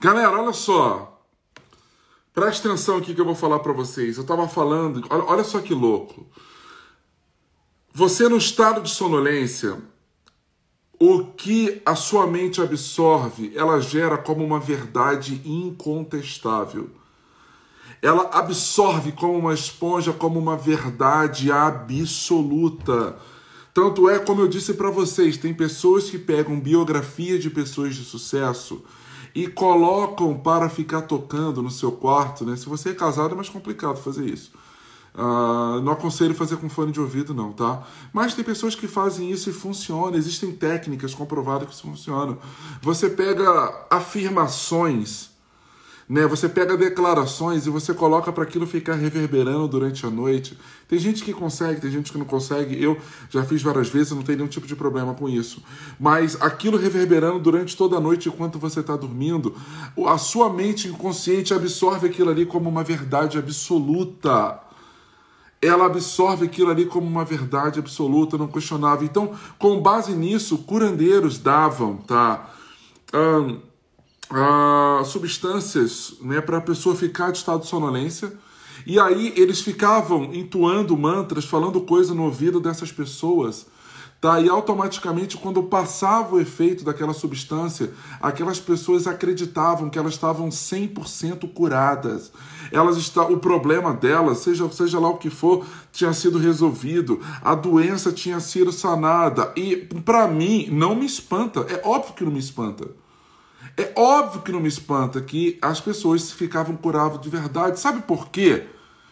Galera, olha só. Presta atenção aqui que eu vou falar pra vocês. Eu tava falando... Olha só que louco. Você no estado de sonolência... O que a sua mente absorve, ela gera como uma verdade incontestável. Ela absorve como uma esponja, como uma verdade absoluta. Tanto é, como eu disse para vocês, tem pessoas que pegam biografia de pessoas de sucesso e colocam para ficar tocando no seu quarto, né? Se você é casado é mais complicado fazer isso. Não aconselho fazer com fone de ouvido não, tá? Mas tem pessoas que fazem isso e funciona. Existem técnicas comprovadas que isso funciona. Você pega afirmações, né? Você pega declarações e você coloca para aquilo ficar reverberando durante a noite. Tem gente que consegue, tem gente que não consegue. Eu já fiz várias vezes, não tenho nenhum tipo de problema com isso. Mas aquilo reverberando durante toda a noite enquanto você está dormindo, a sua mente inconsciente absorve aquilo ali como uma verdade absoluta. Ela absorve aquilo ali como uma verdade absoluta, não questionável. Então, com base nisso, curandeiros davam, tá? Substâncias, né, para a pessoa ficar de estado de sonolência. E aí eles ficavam entoando mantras, falando coisa no ouvido dessas pessoas. Tá? E automaticamente, quando passava o efeito daquela substância, aquelas pessoas acreditavam que elas estavam 100% curadas. O problema delas, seja lá o que for, tinha sido resolvido. A doença tinha sido sanada. E, para mim, não me espanta. É óbvio que não me espanta. É óbvio que não me espanta que as pessoas ficavam curadas de verdade. Sabe por quê?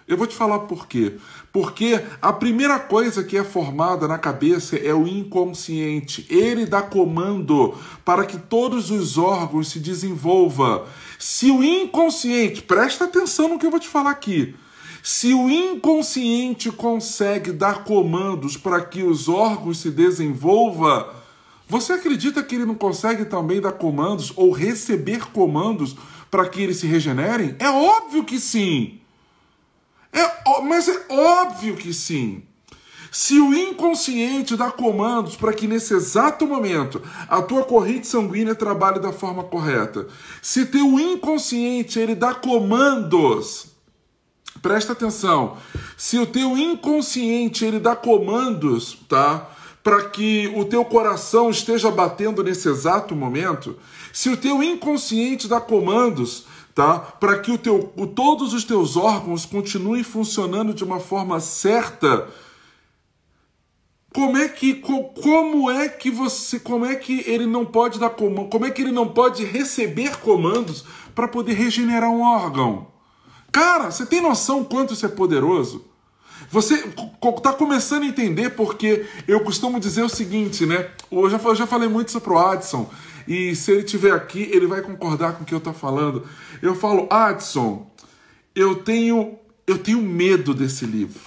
Eu vou te falar por quê. Porque a primeira coisa que é formada na cabeça é o inconsciente. Ele dá comando para que todos os órgãos se desenvolvam. Se o inconsciente, presta atenção no que eu vou te falar aqui. Se o inconsciente consegue dar comandos para que os órgãos se desenvolvam, você acredita que ele não consegue também dar comandos ou receber comandos para que eles se regenerem? É óbvio que sim. Mas é óbvio que sim. Se o inconsciente dá comandos para que nesse exato momento a tua corrente sanguínea trabalhe da forma correta, se teu inconsciente ele dá comandos, presta atenção, se o teu inconsciente ele dá comandos, tá, para que o teu coração esteja batendo nesse exato momento, se o teu inconsciente dá comandos, tá, para que todos os teus órgãos continuem funcionando de uma forma certa, como é que ele não pode dar comando, como é que ele não pode receber comandos para poder regenerar um órgão? Cara, você tem noção quanto isso é poderoso? Você está começando a entender, porque eu costumo dizer o seguinte, né? Eu já falei muito isso pro Adson, e se ele estiver aqui, ele vai concordar com o que eu estou falando. Eu falo, Adson, eu tenho medo desse livro.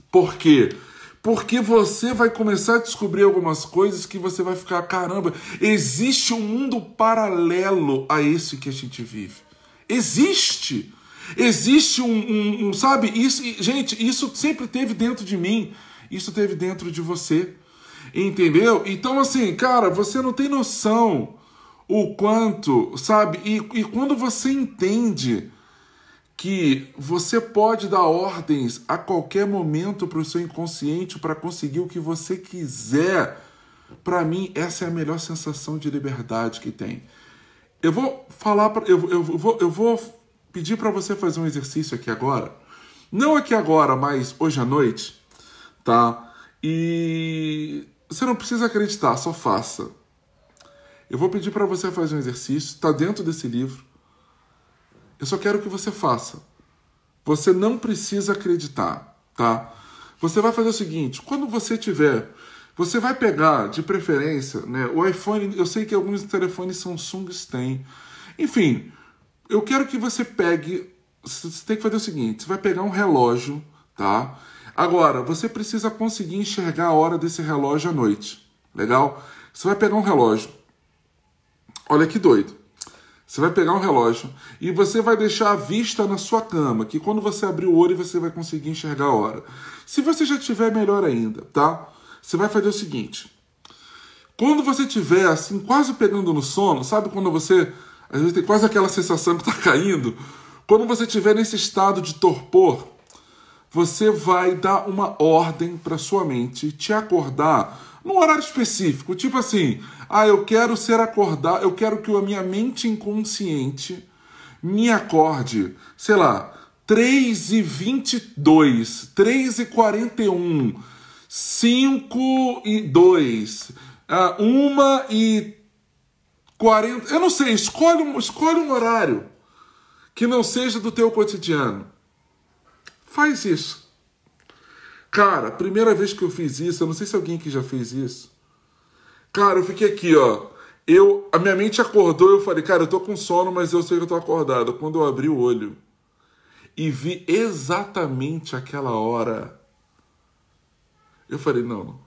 Por quê? Porque você vai começar a descobrir algumas coisas que você vai ficar, caramba, existe um mundo paralelo a esse que a gente vive. Existe sabe, isso, gente, isso sempre teve dentro de mim, isso teve dentro de você, entendeu? Então, assim, cara, você não tem noção o quanto, sabe, e quando você entende que você pode dar ordens a qualquer momento para o seu inconsciente para conseguir o que você quiser, para mim, essa é a melhor sensação de liberdade que tem. Eu vou falar, eu vou pedir para você fazer um exercício aqui agora. Não aqui agora, mas hoje à noite, tá? E você não precisa acreditar, só faça. Eu vou pedir para você fazer um exercício, está dentro desse livro. Eu só quero que você faça. Você não precisa acreditar, tá? Você vai fazer o seguinte, quando você tiver, você vai pegar, de preferência, né, o iPhone, eu sei que alguns telefones Samsung têm. Enfim, eu quero que você pegue, você tem que fazer o seguinte, você vai pegar um relógio, tá? Agora, você precisa conseguir enxergar a hora desse relógio à noite, legal? Você vai pegar um relógio, olha que doido. Você vai pegar um relógio e você vai deixar a vista na sua cama, que quando você abrir o olho você vai conseguir enxergar a hora. Se você já tiver, melhor ainda, tá? Você vai fazer o seguinte, quando você tiver assim, quase pegando no sono, sabe quando você às vezes tem quase aquela sensação que está caindo? Quando você estiver nesse estado de torpor, você vai dar uma ordem para sua mente te acordar num horário específico. Tipo assim, eu quero ser acordado, eu quero que a minha mente inconsciente me acorde, sei lá, 3h22, 3h41, 5h02, 1h40, eu não sei, escolhe um horário que não seja do teu cotidiano. Faz isso. Cara, primeira vez que eu fiz isso, eu não sei se alguém aqui já fez isso. Cara, eu fiquei aqui, ó. A minha mente acordou, eu falei, cara, eu tô com sono, mas eu sei que eu tô acordado. Quando eu abri o olho e vi exatamente aquela hora, eu falei, não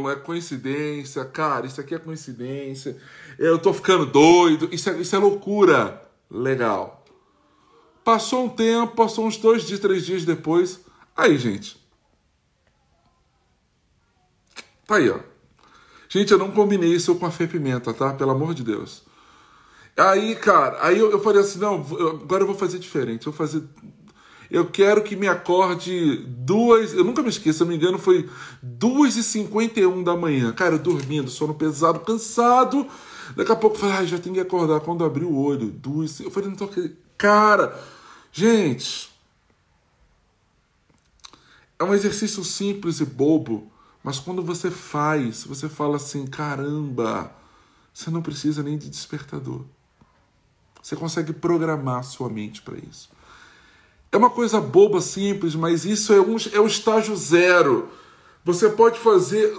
é coincidência, cara, isso aqui é coincidência, eu tô ficando doido, isso é loucura. Legal. Passou um tempo, passou uns 2 dias, 3 dias depois, aí, gente, tá aí, ó. Gente, eu não combinei isso com a Fê Pimenta, tá? Pelo amor de Deus. Aí, cara, eu falei assim, não, agora eu vou fazer diferente, eu quero que me acorde 2... Eu nunca me esqueço, se eu não me engano, foi 2h51 da manhã. Cara, eu dormindo, sono pesado, cansado. Daqui a pouco eu falei, já tenho que acordar. Quando eu abri o olho, 2... Eu falei, não tô acreditando. Cara, gente, é um exercício simples e bobo, mas quando você faz, você fala assim, caramba, você não precisa nem de despertador. Você consegue programar sua mente para isso. É uma coisa boba, simples, mas isso é o estágio zero. Você pode fazer...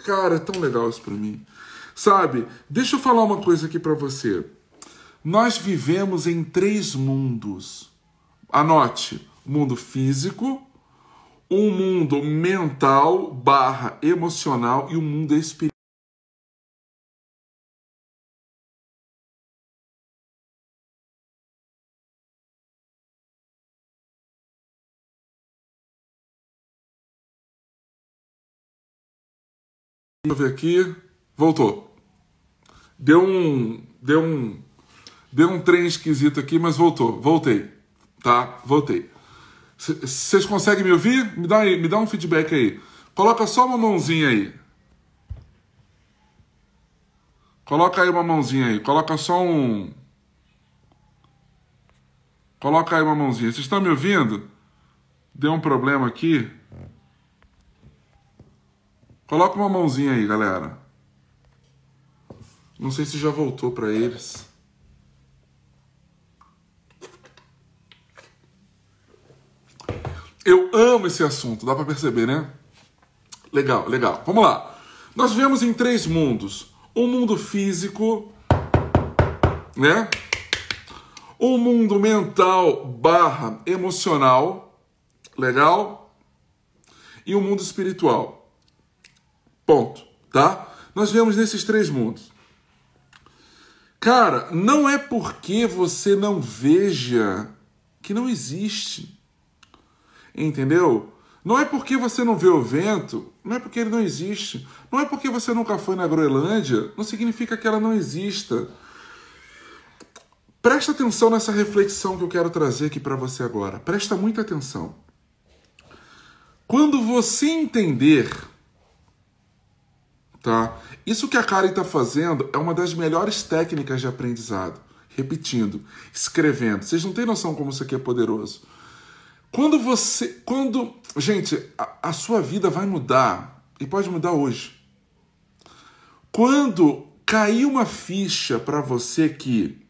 Cara, é tão legal isso para mim. Sabe, deixa eu falar uma coisa aqui para você. Nós vivemos em 3 mundos. Anote, mundo físico, um mundo mental / emocional e um mundo espiritual. Deixa eu ver aqui. Voltou. Deu um trem esquisito aqui, mas voltou. Voltei. Tá? Voltei. Vocês conseguem me ouvir? Me dá um feedback aí. Coloca só uma mãozinha aí. Coloca aí uma mãozinha aí. Coloca só um... Coloca aí uma mãozinha. Vocês estão me ouvindo? Deu um problema aqui. Coloca uma mãozinha aí, galera. Não sei se já voltou para eles. Eu amo esse assunto, dá para perceber, né? Legal, legal. Vamos lá. Nós vivemos em 3 mundos. Um mundo físico, né? Um mundo mental / emocional, legal? E um mundo espiritual. Ponto, tá? Nós vivemos nesses 3 mundos. Cara, não é porque você não veja que não existe. Entendeu? Não é porque você não vê o vento, não é porque ele não existe. Não é porque você nunca foi na Groenlândia, não significa que ela não exista. Presta atenção nessa reflexão que eu quero trazer aqui para você agora. Presta muita atenção. Quando você entender... Tá? Isso que a Karen está fazendo é uma das melhores técnicas de aprendizado. Repetindo, escrevendo. Vocês não têm noção como isso aqui é poderoso. Gente, a sua vida vai mudar, e pode mudar hoje. Quando cair uma ficha para você que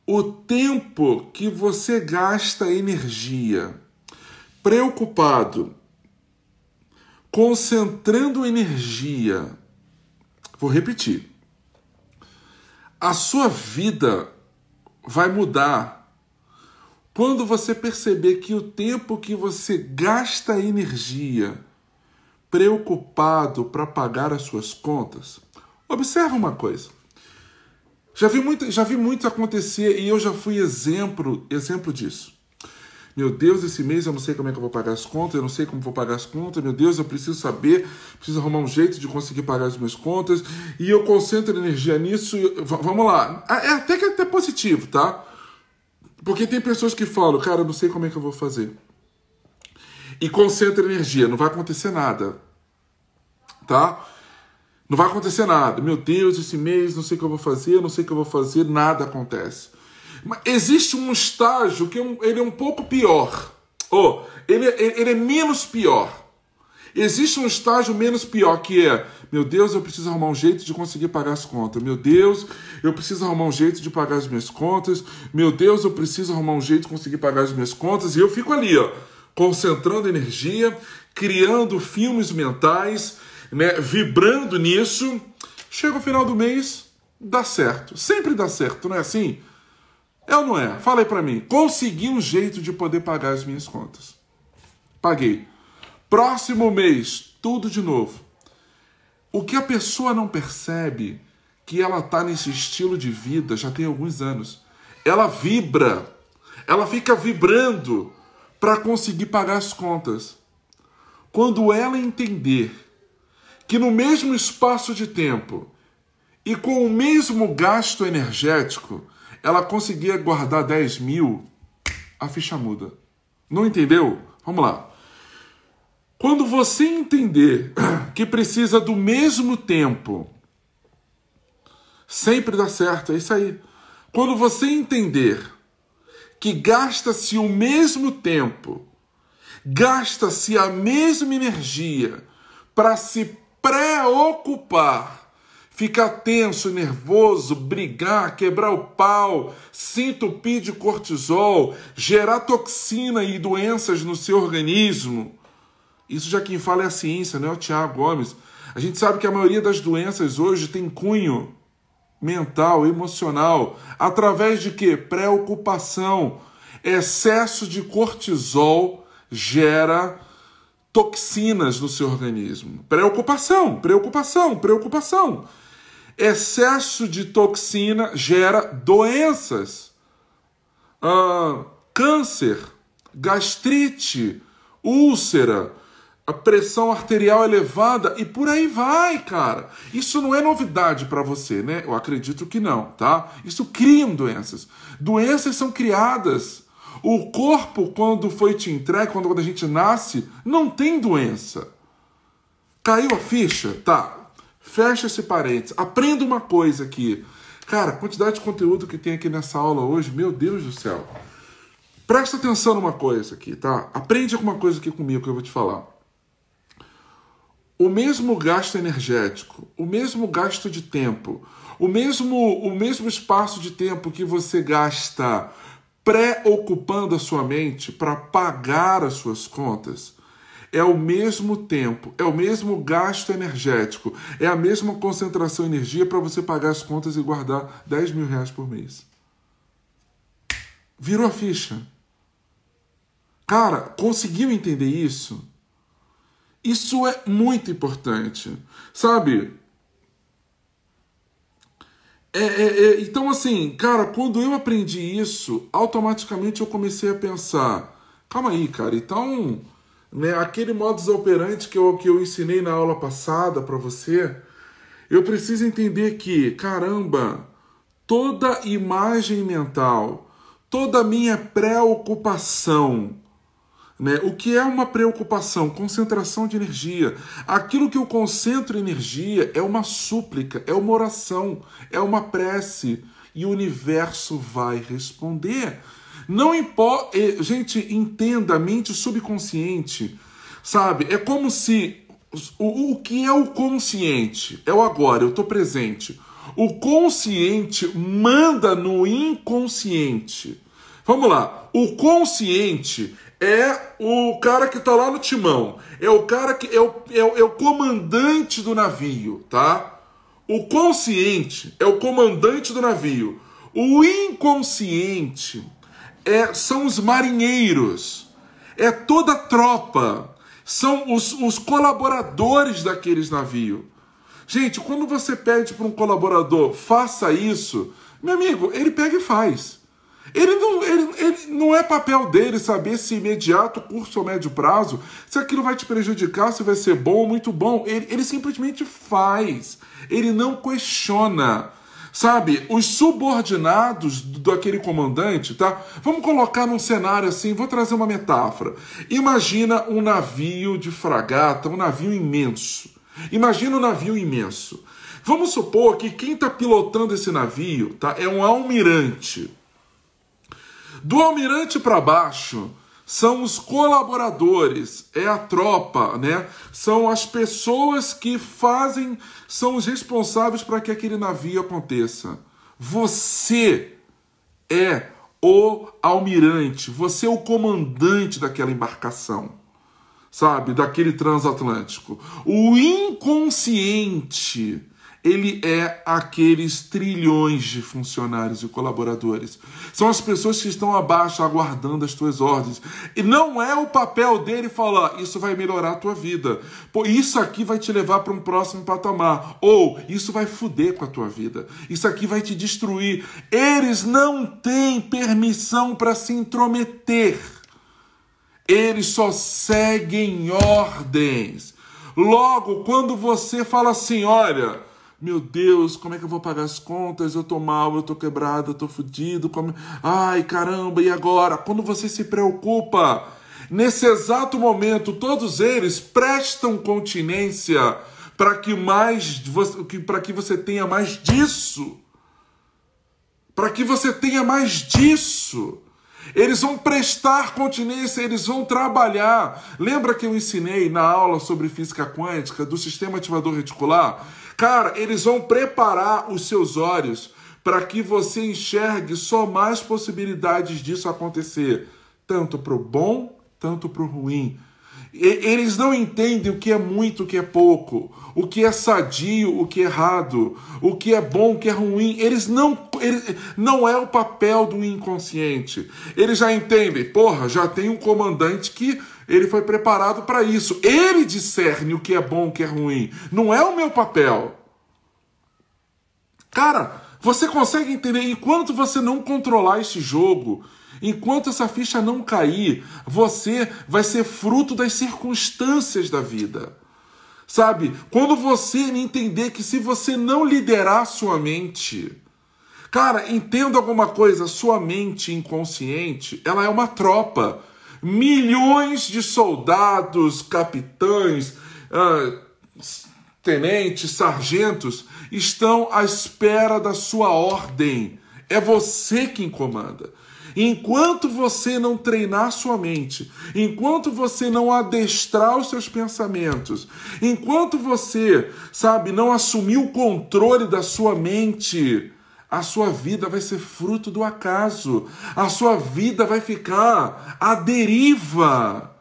o tempo que você gasta energia preocupado, concentrando energia, vou repetir, a sua vida vai mudar quando você perceber que o tempo que você gasta energia preocupado para pagar as suas contas, observa uma coisa. Já vi muito acontecer e eu já fui exemplo disso. Meu Deus, esse mês eu não sei como é que eu vou pagar as contas, eu não sei como vou pagar as contas, meu Deus, eu preciso saber, preciso arrumar um jeito de conseguir pagar as minhas contas, e eu concentro energia nisso, vamos lá. É até positivo, tá? Porque tem pessoas que falam, cara, eu não sei como é que eu vou fazer. E concentra energia, não vai acontecer nada, tá? Não vai acontecer nada. Meu Deus, esse mês não sei o que eu vou fazer, não sei o que eu vou fazer, nada acontece. Mas existe um estágio que ele é um pouco pior. Ele é menos pior. Existe um estágio menos pior que é, meu Deus, eu preciso arrumar um jeito de conseguir pagar as contas. Meu Deus, eu preciso arrumar um jeito de pagar as minhas contas. Meu Deus, eu preciso arrumar um jeito de conseguir pagar as minhas contas. E eu fico ali, concentrando energia, criando filmes mentais, né, vibrando nisso. Chega o final do mês, dá certo. Sempre dá certo, não é assim? É ou não é? Fala aí pra mim. Consegui um jeito de poder pagar as minhas contas. Paguei. Próximo mês, tudo de novo. O que a pessoa não percebe, que ela tá nesse estilo de vida já tem alguns anos. Ela vibra. Ela fica vibrando para conseguir pagar as contas. Quando ela entender que no mesmo espaço de tempo e com o mesmo gasto energético, ela conseguia guardar 10 mil, a ficha muda. Não entendeu? Vamos lá. Quando você entender que precisa do mesmo tempo, sempre dá certo, é isso aí. Quando você entender que gasta-se o mesmo tempo, gasta-se a mesma energia para se preocupar, ficar tenso, nervoso, brigar, quebrar o pau, se entupir de cortisol, gerar toxina e doenças no seu organismo. Isso já quem fala é a ciência, não é o Tiago Gomes. A gente sabe que a maioria das doenças hoje tem cunho mental, emocional. Através de quê? Preocupação. Excesso de cortisol gera toxinas no seu organismo. Preocupação, preocupação, preocupação. Excesso de toxina gera doenças. Câncer, gastrite, úlcera, a pressão arterial elevada e por aí vai, cara. Isso não é novidade para você, né? Eu acredito que não, tá? Isso cria doenças. Doenças são criadas. O corpo, quando foi te entregue, quando a gente nasce, não tem doença. Caiu a ficha? Tá. Fecha esse parênteses. Aprenda uma coisa aqui. Cara, a quantidade de conteúdo que tem aqui nessa aula hoje, meu Deus do céu. Presta atenção numa coisa aqui, tá? Aprende alguma coisa aqui comigo que eu vou te falar. O mesmo gasto energético, o mesmo gasto de tempo, o mesmo espaço de tempo que você gasta preocupando a sua mente para pagar as suas contas, é o mesmo tempo, é o mesmo gasto energético, é a mesma concentração de energia para você pagar as contas e guardar 10 mil reais por mês. Virou a ficha. Cara, conseguiu entender isso? Isso é muito importante, sabe? Então, assim, cara, quando eu aprendi isso, automaticamente eu comecei a pensar, calma aí, cara, então, né, aquele modus operandi que eu ensinei na aula passada para você, eu preciso entender que, caramba, toda imagem mental, toda minha preocupação, né? O que é uma preocupação? Concentração de energia. Aquilo que eu concentro energia é uma súplica, é uma oração, é uma prece. E o universo vai responder. Não importa. Gente, entenda, a mente subconsciente, sabe? É como se... O que é o consciente? É o agora, eu estou presente. O consciente manda no inconsciente. Vamos lá. O consciente é o cara que está lá no timão. É o cara que é o comandante do navio, tá? O consciente é o comandante do navio. O inconsciente são os marinheiros. É toda a tropa. São os colaboradores daqueles navios. Gente, quando você pede para um colaborador, faça isso, meu amigo, ele pega e faz. Ele não é papel dele saber se imediato, curto ou médio prazo, se aquilo vai te prejudicar, se vai ser bom ou muito bom. Ele simplesmente faz. Ele não questiona. Sabe, os subordinados daquele comandante, tá? Vamos colocar num cenário assim, vou trazer uma metáfora. Imagina um navio de fragata, um navio imenso. Imagina um navio imenso. Vamos supor que quem está pilotando esse navio, tá, é um almirante. Do almirante para baixo são os colaboradores, é a tropa, né? São as pessoas que fazem, são os responsáveis para que aquele navio aconteça. Você é o almirante, você é o comandante daquela embarcação, sabe? Daquele transatlântico. O inconsciente, ele é aqueles trilhões de funcionários e colaboradores. São as pessoas que estão abaixo aguardando as tuas ordens. E não é o papel dele falar, isso vai melhorar a tua vida. Pô, isso aqui vai te levar para um próximo patamar. Ou, isso vai foder com a tua vida. Isso aqui vai te destruir. Eles não têm permissão para se intrometer. Eles só seguem ordens. Logo, quando você fala assim, olha... Meu Deus, como é que eu vou pagar as contas? Eu tô mal, eu tô quebrado, eu tô fudido. Ai, caramba, e agora? Quando você se preocupa, nesse exato momento, todos eles prestam continência para que você tenha mais disso. Para que você tenha mais disso. Eles vão prestar continência, eles vão trabalhar. Lembra que eu ensinei na aula sobre física quântica do sistema ativador reticular? Cara, eles vão preparar os seus olhos para que você enxergue só mais possibilidades disso acontecer. Tanto para o bom, tanto para o ruim. Eles não entendem o que é muito, o que é pouco, o que é sadio, o que é errado, o que é bom, o que é ruim. Não é o papel do inconsciente. Eles já entendem, porra, já tem um comandante que ele foi preparado para isso. Ele discerne o que é bom, o que é ruim. Não é o meu papel. Cara, você consegue entender? Enquanto você não controlar esse jogo, enquanto essa ficha não cair, você vai ser fruto das circunstâncias da vida. Sabe? Quando você entender que se você não liderar sua mente... Cara, entenda alguma coisa, sua mente inconsciente, ela é uma tropa. Milhões de soldados, capitães, tenentes, sargentos estão à espera da sua ordem. É você quem comanda. Enquanto você não treinar sua mente, enquanto você não adestrar os seus pensamentos, enquanto você, sabe, não assumir o controle da sua mente, a sua vida vai ser fruto do acaso. A sua vida vai ficar à deriva.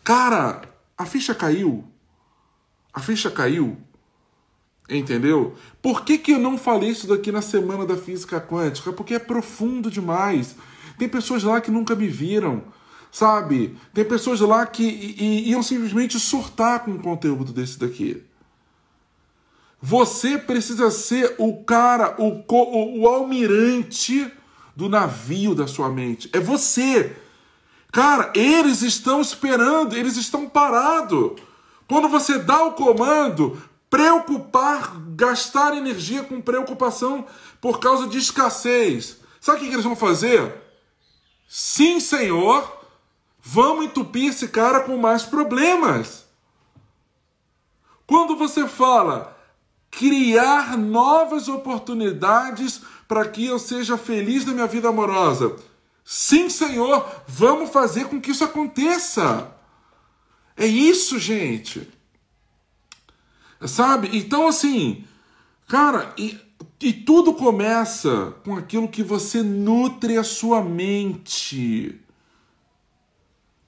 Cara, a ficha caiu. A ficha caiu. Entendeu? Por que eu não falei isso daqui na semana da física quântica? Porque é profundo demais. Tem pessoas lá que nunca me viram, sabe? Tem pessoas lá que iam simplesmente surtar com um conteúdo desse daqui. Você precisa ser o cara, o almirante do navio da sua mente. É você. Cara, eles estão esperando, eles estão parados. Quando você dá o comando, gastar energia com preocupação por causa de escassez. Sabe o que eles vão fazer? Sim, senhor, vamos entupir esse cara com mais problemas. Quando você fala criar novas oportunidades para que eu seja feliz na minha vida amorosa. Sim, senhor, vamos fazer com que isso aconteça. É isso, gente. Sabe? Então, assim, cara, e tudo começa com aquilo que você nutre a sua mente.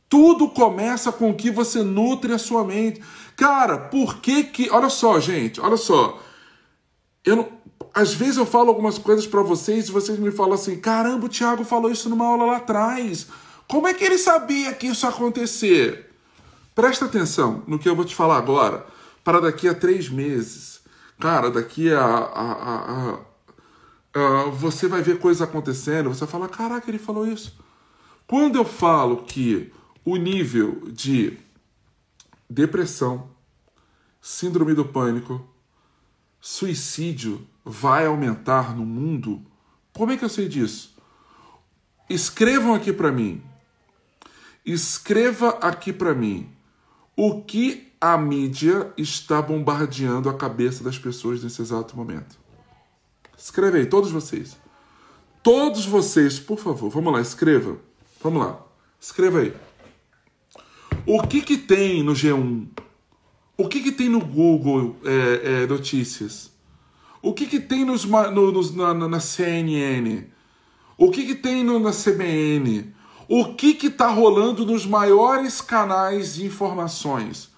Tudo começa com o que você nutre a sua mente. Cara, por que... Olha só, gente, olha só. Às vezes eu falo algumas coisas para vocês e vocês me falam assim, caramba, o Thiago falou isso numa aula lá atrás. Como é que ele sabia que isso ia acontecer? Presta atenção no que eu vou te falar agora. Para daqui a 3 meses. Cara, daqui você vai ver coisas acontecendo, você vai falar, caraca, ele falou isso. Quando eu falo que o nível de depressão, síndrome do pânico, suicídio vai aumentar no mundo, como é que eu sei disso? Escrevam aqui para mim. Escreva aqui para mim o que a mídia está bombardeando a cabeça das pessoas nesse exato momento. Escreve aí, todos vocês. Todos vocês, por favor, vamos lá, escreva. Vamos lá, escreva aí. O que tem no G1? O que tem no Google Notícias? O que tem na CNN? O que tem na CBN? O que está rolando nos maiores canais de informações?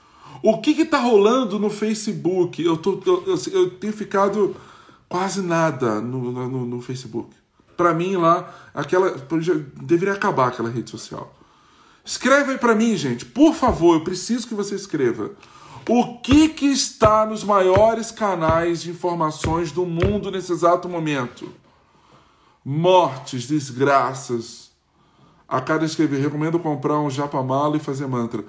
O que está rolando no Facebook? Eu tenho ficado quase nada no Facebook. Para mim lá, deveria acabar aquela rede social. Escreve aí para mim, gente. Por favor, eu preciso que você escreva. O que está nos maiores canais de informações do mundo nesse exato momento? Mortes, desgraças. A cada escrever, recomendo comprar um japamala e fazer mantra.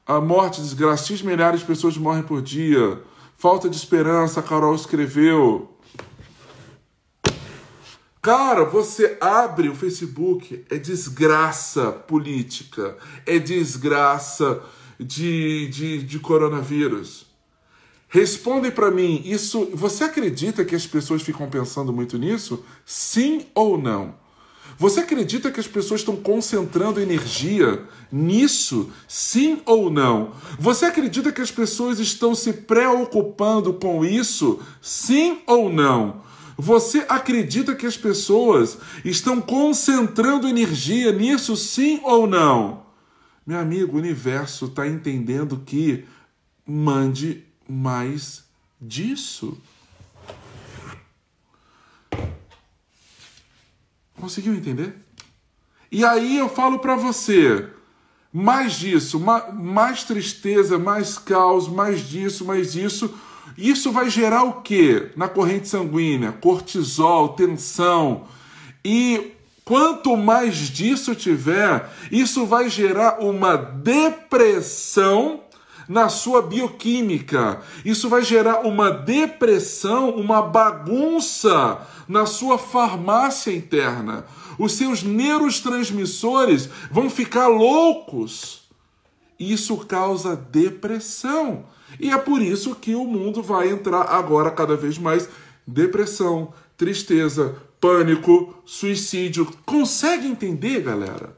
A morte, desgraça, X milhares de pessoas morrem por dia. Falta de esperança, a Carol escreveu. Cara, você abre o Facebook, é desgraça política, é desgraça de coronavírus. Respondem para mim, isso, você acredita que as pessoas ficam pensando muito nisso? Sim ou não? Você acredita que as pessoas estão concentrando energia nisso? Sim ou não? Você acredita que as pessoas estão se preocupando com isso? Sim ou não? Você acredita que as pessoas estão concentrando energia nisso? Sim ou não? Meu amigo, o universo está entendendo que mande mais disso. Conseguiu entender? E aí eu falo para você, mais disso, mais tristeza, mais caos, mais disso, mais disso. Isso vai gerar o quê? Na corrente sanguínea, cortisol, tensão. E quanto mais disso tiver, isso vai gerar uma depressão na sua bioquímica. Isso vai gerar uma depressão, uma bagunça na sua farmácia interna. Os seus neurotransmissores vão ficar loucos. Isso causa depressão. E é por isso que o mundo vai entrar agora cada vez mais depressão, tristeza, pânico, suicídio. Consegue entender, galera?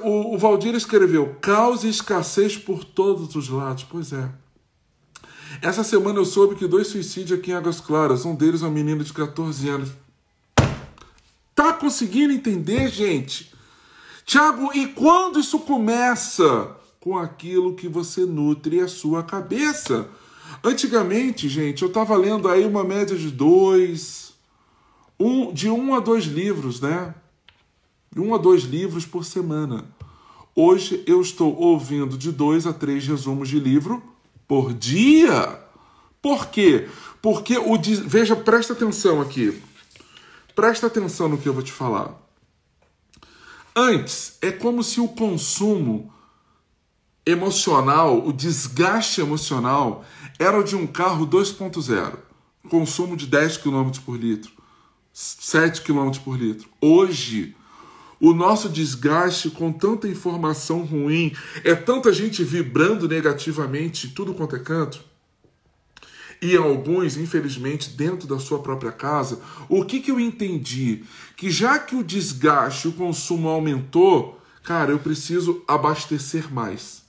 O Valdir escreveu, caos e escassez por todos os lados. Pois é. Essa semana eu soube que 2 suicídios aqui em Águas Claras. Um deles é um menino de 14 anos. Tá conseguindo entender, gente? Tiago, e quando isso começa? Com aquilo que você nutre a sua cabeça. Antigamente, gente, eu estava lendo aí uma média de de 1 a 2 livros, né? 1 a 2 livros por semana. Hoje eu estou ouvindo de 2 a 3 resumos de livro por dia. Por quê? Porque veja, presta atenção aqui. Presta atenção no que eu vou te falar. Antes, é como se o consumo emocional, o desgaste emocional, era o de um carro 2.0. Consumo de 10 km por litro, 7 km por litro. Hoje, o nosso desgaste com tanta informação ruim, é tanta gente vibrando negativamente, tudo quanto é canto, e alguns, infelizmente, dentro da sua própria casa. O que eu entendi? Que já que o desgaste, o consumo aumentou, cara, eu preciso abastecer mais.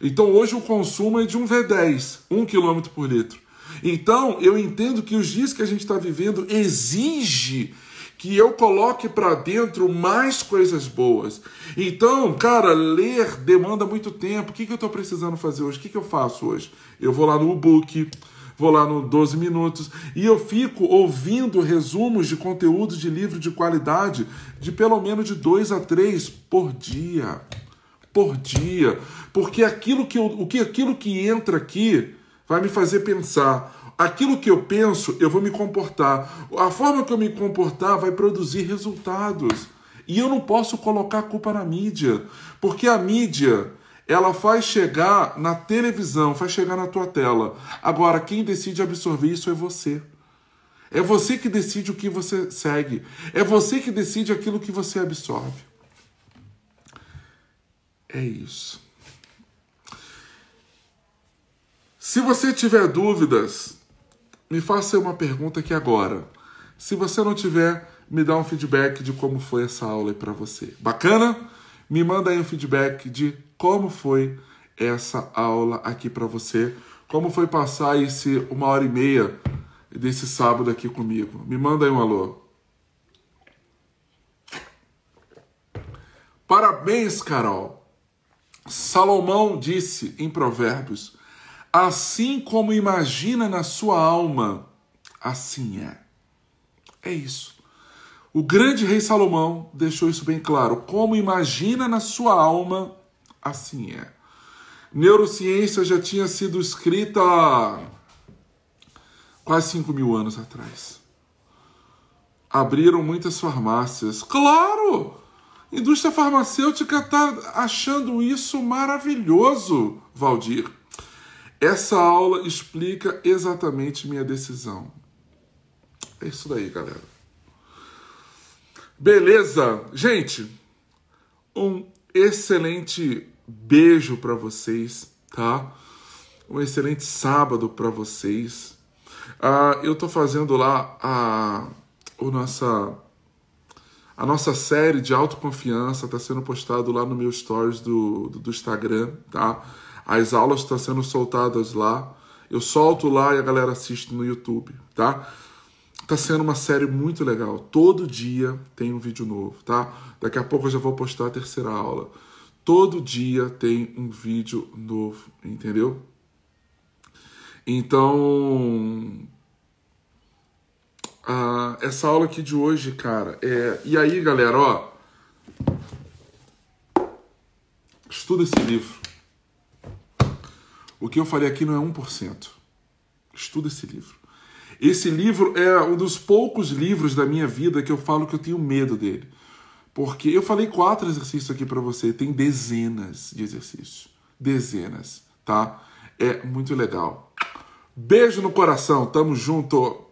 Então hoje o consumo é de um V10, 1 km por litro. Então eu entendo que os dias que a gente está vivendo exige que eu coloque para dentro mais coisas boas. Então, cara, ler demanda muito tempo. O que eu estou precisando fazer hoje? O que eu faço hoje? Eu vou lá no e-book, vou lá no 12 minutos e eu fico ouvindo resumos de conteúdo de livro de qualidade de pelo menos de 2 a 3 por dia. Por dia. Porque aquilo que entra aqui vai me fazer pensar. Aquilo que eu penso, eu vou me comportar. A forma que eu me comportar vai produzir resultados. E eu não posso colocar a culpa na mídia. Porque a mídia, ela faz chegar na televisão, faz chegar na tua tela. Agora, quem decide absorver isso é você. É você que decide o que você segue. É você que decide aquilo que você absorve. É isso. Se você tiver dúvidas, me faça uma pergunta aqui agora. Se você não tiver, me dá um feedback de como foi essa aula aí para você. Bacana? Me manda aí um feedback de como foi essa aula aqui para você. Como foi passar esse 1h30 desse sábado aqui comigo. Me manda aí um alô. Parabéns, Carol. Salomão disse em Provérbios, assim como imagina na sua alma, assim é. É isso. O grande rei Salomão deixou isso bem claro. Como imagina na sua alma, assim é. Neurociência já tinha sido escrita há quase 5.000 anos atrás. Abriram muitas farmácias. Claro! A indústria farmacêutica está achando isso maravilhoso, Valdir. Essa aula explica exatamente minha decisão. É isso daí, galera. Beleza? Gente, um excelente beijo para vocês, tá? Um excelente sábado para vocês. Eu tô fazendo lá o nossa A nossa série de autoconfiança está sendo postado lá no meu stories do Instagram, tá? As aulas estão sendo soltadas lá. Eu solto lá e a galera assiste no YouTube, tá? Tá sendo uma série muito legal. Todo dia tem um vídeo novo, tá? Daqui a pouco eu já vou postar a terceira aula. Todo dia tem um vídeo novo, entendeu? Então, essa aula aqui de hoje, cara, E aí, galera, ó, estuda esse livro. O que eu falei aqui não é 1%. Estuda esse livro. Esse livro é um dos poucos livros da minha vida que eu falo que eu tenho medo dele. Porque eu falei 4 exercícios aqui pra você, tem dezenas de exercícios. Dezenas, tá? É muito legal. Beijo no coração, tamo junto!